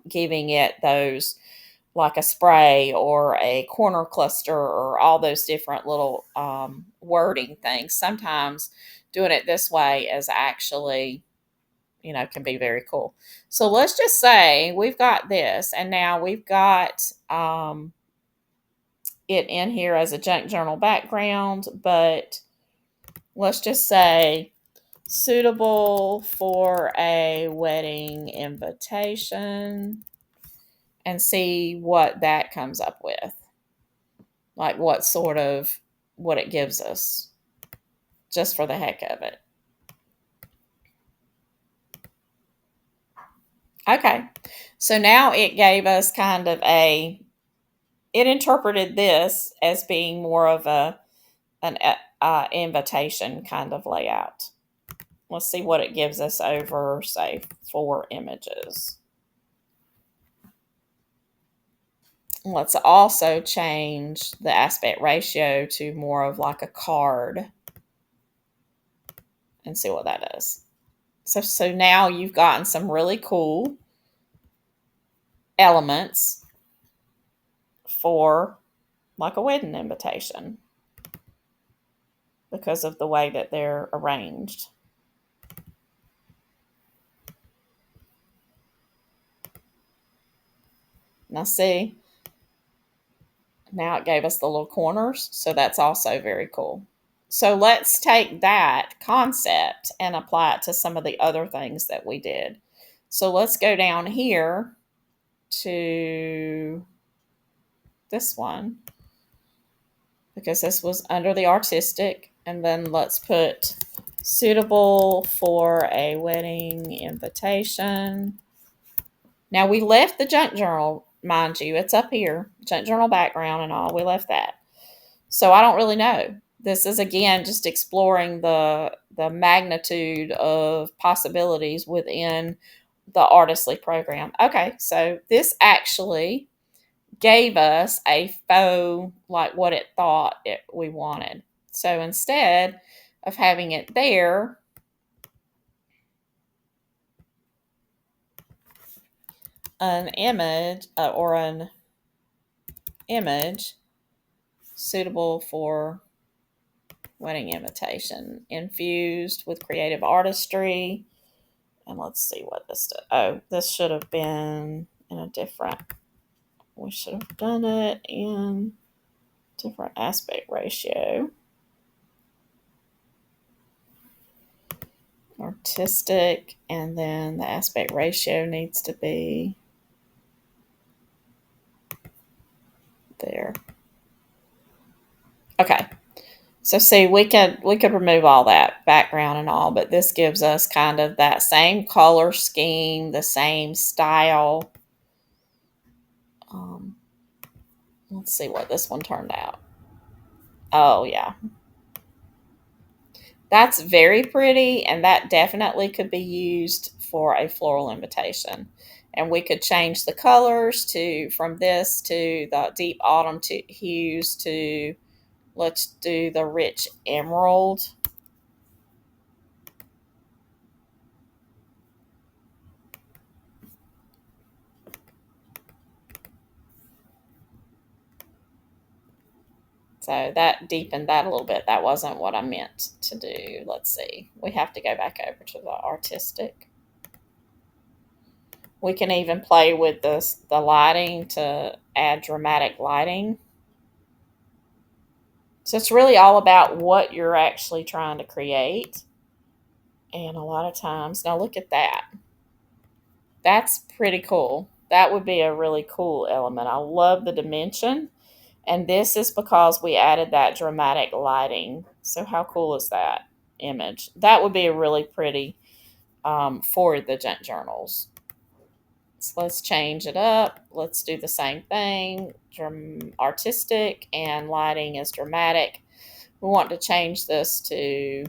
Speaker 1: giving it those, like a spray or a corner cluster or all those different little wording things, sometimes doing it this way is actually, can be very cool. So let's just say we've got this, and now we've got it in here as a junk journal background, but let's just say suitable for a wedding invitation, and see what that comes up with. Like what it gives us, just for the heck of it. Okay, so now it gave us kind of a it interpreted this as being more of an invitation kind of layout. Let's see what it gives us over, say, 4 images. Let's also change the aspect ratio to more of like a card and see what that is. So now you've gotten some really cool elements for like a wedding invitation because of the way that they're arranged. Now see, now it gave us the little corners, so that's also very cool. So let's take that concept and apply it to some of the other things that we did. So let's go down here to this one because this was under the artistic, and then let's put suitable for a wedding invitation. Now we left the junk journal, mind you, it's up here, junk journal background and all, we left that. So I don't really know. This is again just exploring the magnitude of possibilities within the Artistly program. Okay, so this actually gave us a faux, like what it thought we wanted. So instead of having it there, an image or an image suitable for wedding invitation, infused with creative artistry. And let's see what this does. Oh, this should have been in a different, we should have done it in different aspect ratio. Artistic, and then the aspect ratio needs to be there. Okay. So see, we could remove all that background and all, but this gives us kind of that same color scheme, the same style. Let's see what this one turned out. Oh yeah. That's very pretty, and that definitely could be used for a floral invitation. And we could change the colors to from this to the deep autumn to hues to, let's do the rich emerald. So that deepened that a little bit. That wasn't what I meant to do. Let's see. We have to go back over to the artistic. We can even play with the lighting to add dramatic lighting. So it's really all about what you're actually trying to create. And a lot of times, now look at that. That's pretty cool. That would be a really cool element. I love the dimension. And this is because we added that dramatic lighting. So how cool is that image? That would be a really pretty for the junk journals. So let's change it up. Let's do the same thing. Artistic and lighting is dramatic. We want to change this to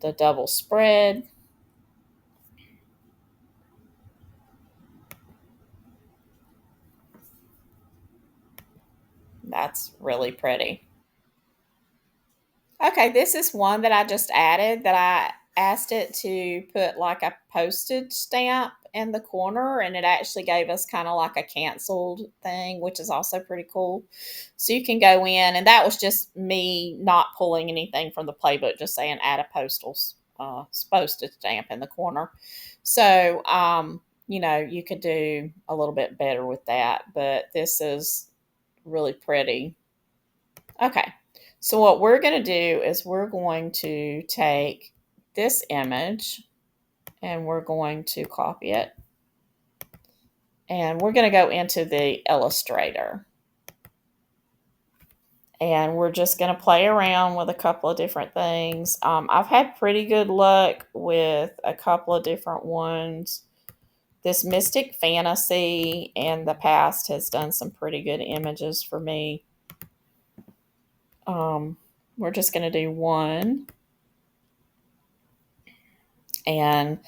Speaker 1: the double spread. That's really pretty. Okay, this is one that I just added that I asked it to put like a postage stamp in the corner, and it actually gave us kind of like a canceled thing, which is also pretty cool. So you can go in, and that was just me not pulling anything from the playbook, just saying add a postage stamp in the corner. So, you could do a little bit better with that, but this is really pretty. Okay. So what we're going to do is we're going to take this image and we're going to copy it. And we're going to go into the Illustrator. And we're just going to play around with a couple of different things. I've had pretty good luck with a couple of different ones. This Mystic Fantasy in the past has done some pretty good images for me. We're just going to do one. And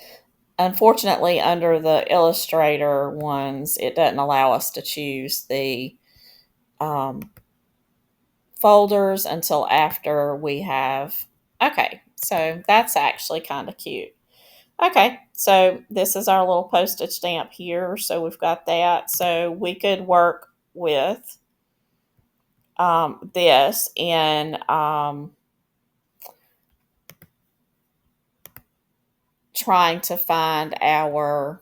Speaker 1: unfortunately, under the Illustrator ones, it doesn't allow us to choose the folders until after we have. Okay, so that's actually kind of cute. Okay, so this is our little postage stamp here. So we've got that. So we could work with this in trying to find our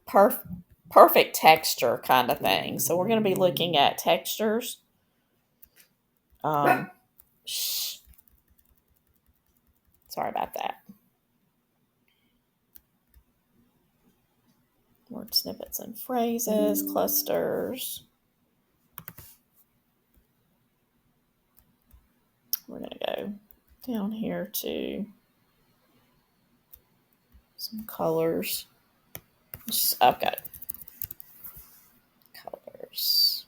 Speaker 1: perfect texture kind of thing. So we're going to be looking at textures. Sorry about that. Word snippets and phrases, clusters. We're going to go down here to some colors. Okay. Colors.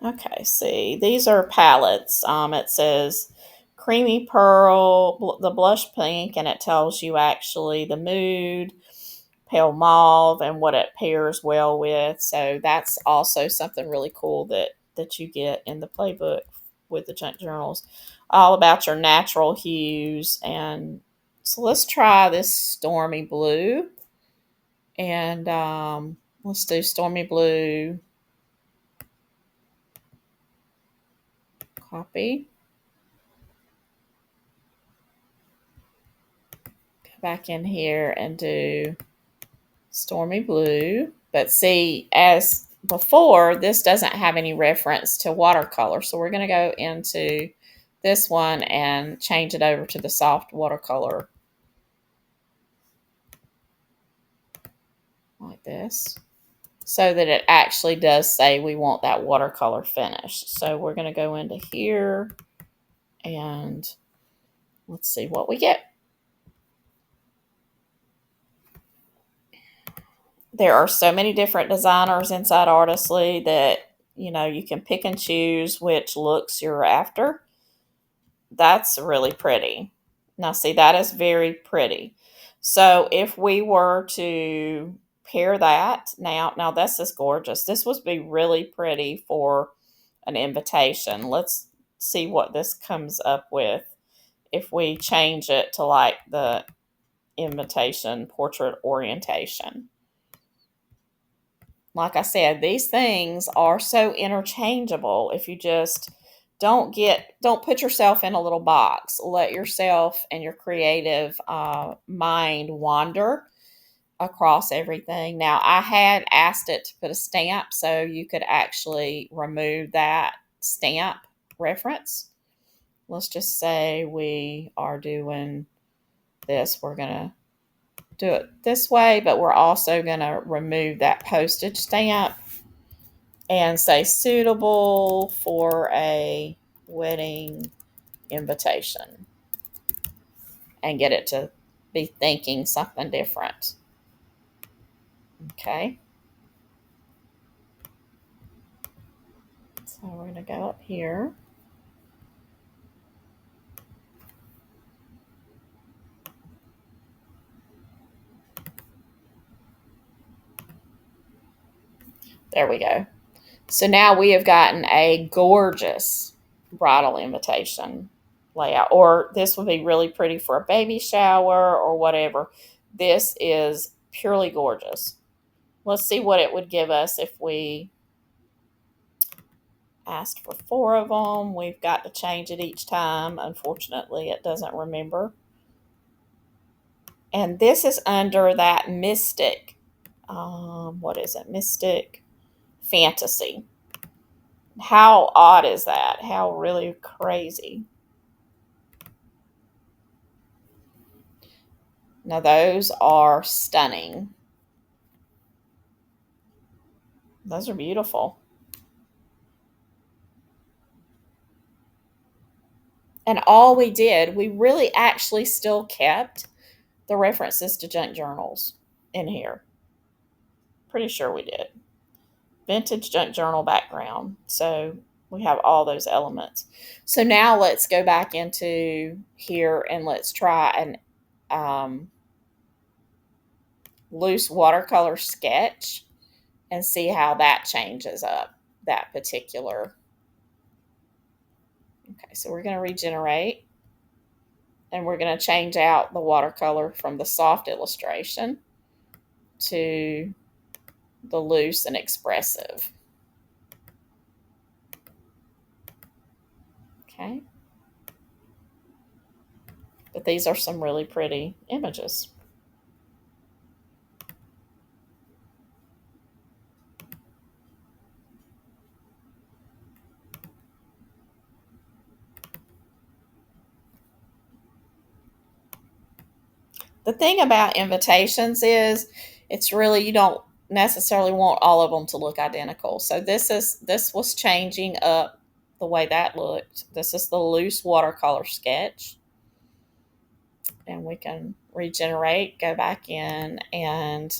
Speaker 1: Okay, see, these are palettes. It says creamy pearl, the blush pink, and it tells you actually the mood, pale mauve, and what it pairs well with. So that's also something really cool that you get in the playbook with the junk journals, all about your natural hues. And so let's try this stormy blue, and let's do stormy blue. Copy. Go back in here and do stormy blue. But see, as before, this doesn't have any reference to watercolor. So we're going to go into this one and change it over to the soft watercolor. Like this. So that it actually does say we want that watercolor finish. So we're going to go into here and let's see what we get. There are so many different designers inside Artistly that, you can pick and choose which looks you're after. That's really pretty. Now, see, that is very pretty. So if we were to pair that, now this is gorgeous. This would be really pretty for an invitation. Let's see what this comes up with if we change it to like the invitation portrait orientation. Like I said, these things are so interchangeable. If you just don't put yourself in a little box. Let yourself and your creative mind wander across everything. Now, I had asked it to put a stamp so you could actually remove that stamp reference. Let's just say we are doing this. We're going to do it this way, but we're also going to remove that postage stamp and say suitable for a wedding invitation and get it to be thinking something different. Okay. So we're going to go up here. There we go. So now we have gotten a gorgeous bridal invitation layout, or this would be really pretty for a baby shower or whatever. This is purely gorgeous. Let's see what it would give us if we asked for 4 of them. We've got to change it each time. Unfortunately, it doesn't remember. And this is under that Mystic. What is it? Mystic Fantasy. How odd is that? How really crazy. Now, those are stunning. Those are beautiful. And all we did, we really actually still kept the references to junk journals in here. Pretty sure we did. Vintage junk journal background. So we have all those elements. So now let's go back into here and let's try an loose watercolor sketch and see how that changes up that particular. Okay, so we're going to regenerate and we're going to change out the watercolor from the soft illustration to the loose and expressive. Okay. But these are some really pretty images. The thing about invitations is it's really, you don't necessarily want all of them to look identical. So this was changing up the way that looked. This is the loose watercolor sketch. And we can regenerate, go back in and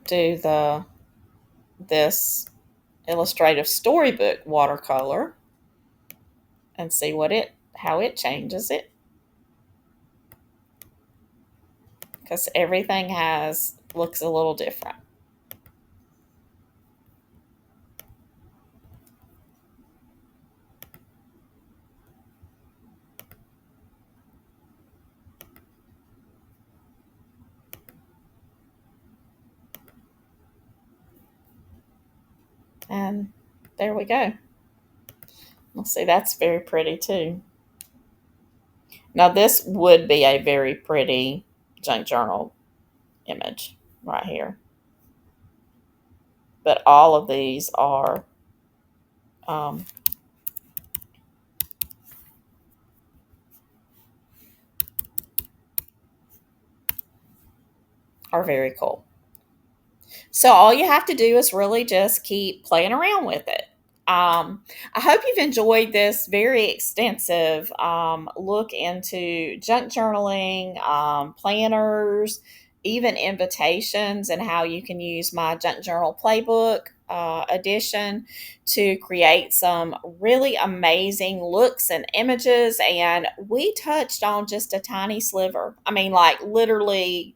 Speaker 1: do this illustrative storybook watercolor and see how it changes it. Because everything looks a little different. And there we go. Let's see, that's very pretty too. Now this would be a very pretty junk journal image right here. But all of these um, are very cool. So all you have to do is really just keep playing around with it. I hope you've enjoyed this very extensive look into junk journaling, planners, even invitations, and how you can use my junk journal playbook edition to create some really amazing looks and images. And we touched on just a tiny sliver. I mean, like literally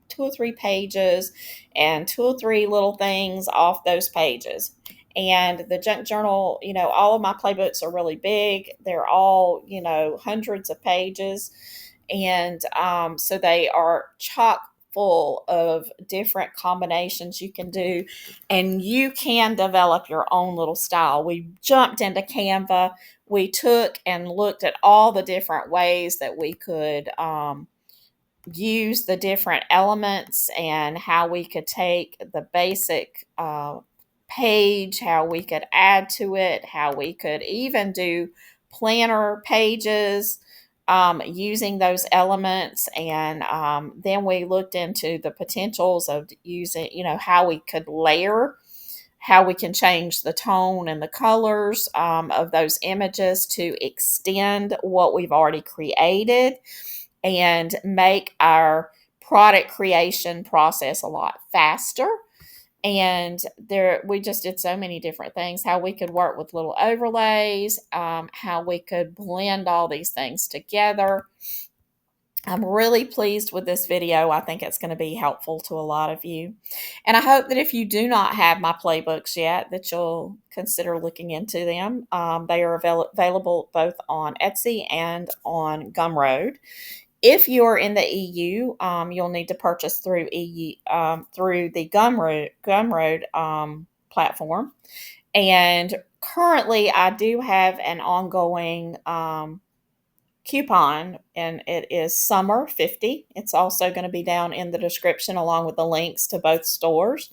Speaker 1: 2 or 3 pages and 2 or 3 little things off those pages. And the junk journal, all of my playbooks are really big. They're all, hundreds of pages. And so they are chock full of different combinations you can do. And you can develop your own little style. We jumped into Canva. We took and looked at all the different ways that we could use the different elements and how we could take the basic page, how we could add to it, how we could even do planner pages using those elements. And then we looked into the potentials of using, how we could layer, how we can change the tone and the colors of those images to extend what we've already created and make our product creation process a lot faster. And we just did so many different things, how we could work with little overlays, how we could blend all these things together. I'm really pleased with this video. I think it's going to be helpful to a lot of you. And I hope that if you do not have my playbooks yet, that you'll consider looking into them. They are available both on Etsy and on Gumroad. If you're in the EU, you'll need to purchase through through the Gumroad platform. And currently, I do have an ongoing coupon, and it is Summer 50. It's also going to be down in the description along with the links to both stores.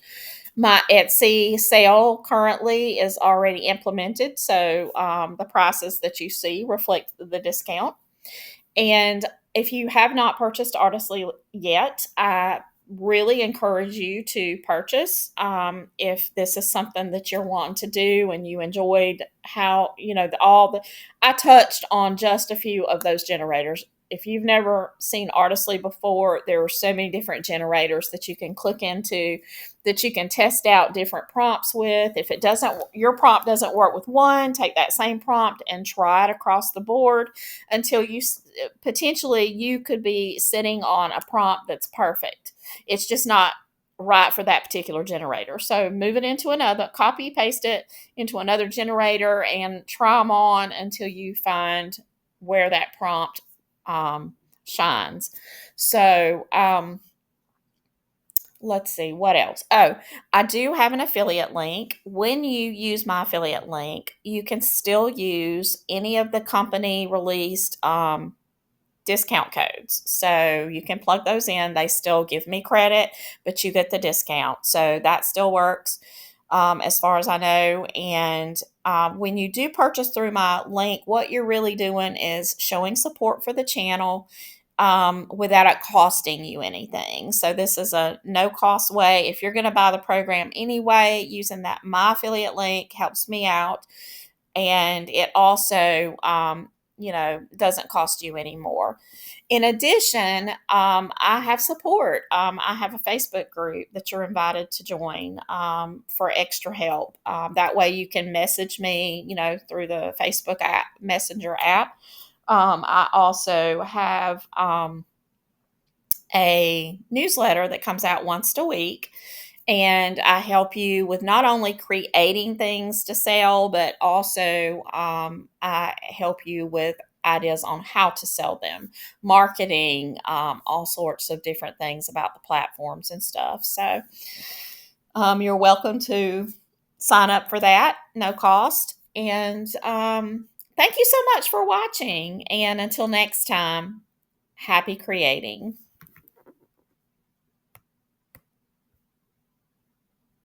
Speaker 1: My Etsy sale currently is already implemented, so the prices that you see reflect the discount. And if you have not purchased Artistly yet, I really encourage you to purchase if this is something that you're wanting to do and you enjoyed how, I touched on just a few of those generators. If you've never seen Artistly before, there are so many different generators that you can click into, that you can test out different prompts with. If your prompt doesn't work with one, take that same prompt and try it across the board until potentially you could be sitting on a prompt that's perfect. It's just not right for that particular generator. So move it into another, copy paste it into another generator and try them on until you find where that prompt shines. So let's see what else. Oh, I do have an affiliate link. When you use my affiliate link, you can still use any of the company released discount codes. So you can plug those in. They still give me credit, but you get the discount. So that still works as far as I know. And when you do purchase through my link, what you're really doing is showing support for the channel without it costing you anything. So this is a no cost way. If you're going to buy the program anyway, using that my affiliate link helps me out. And it also, doesn't cost you any more. In addition, I have support. I have a Facebook group that you're invited to join for extra help. That way you can message me, through the Facebook app, Messenger app. I also have a newsletter that comes out once a week. And I help you with not only creating things to sell, but also I help you with ideas on how to sell them, marketing, all sorts of different things about the platforms and stuff. So you're welcome to sign up for that, no cost. And thank you so much for watching. And until next time, happy creating.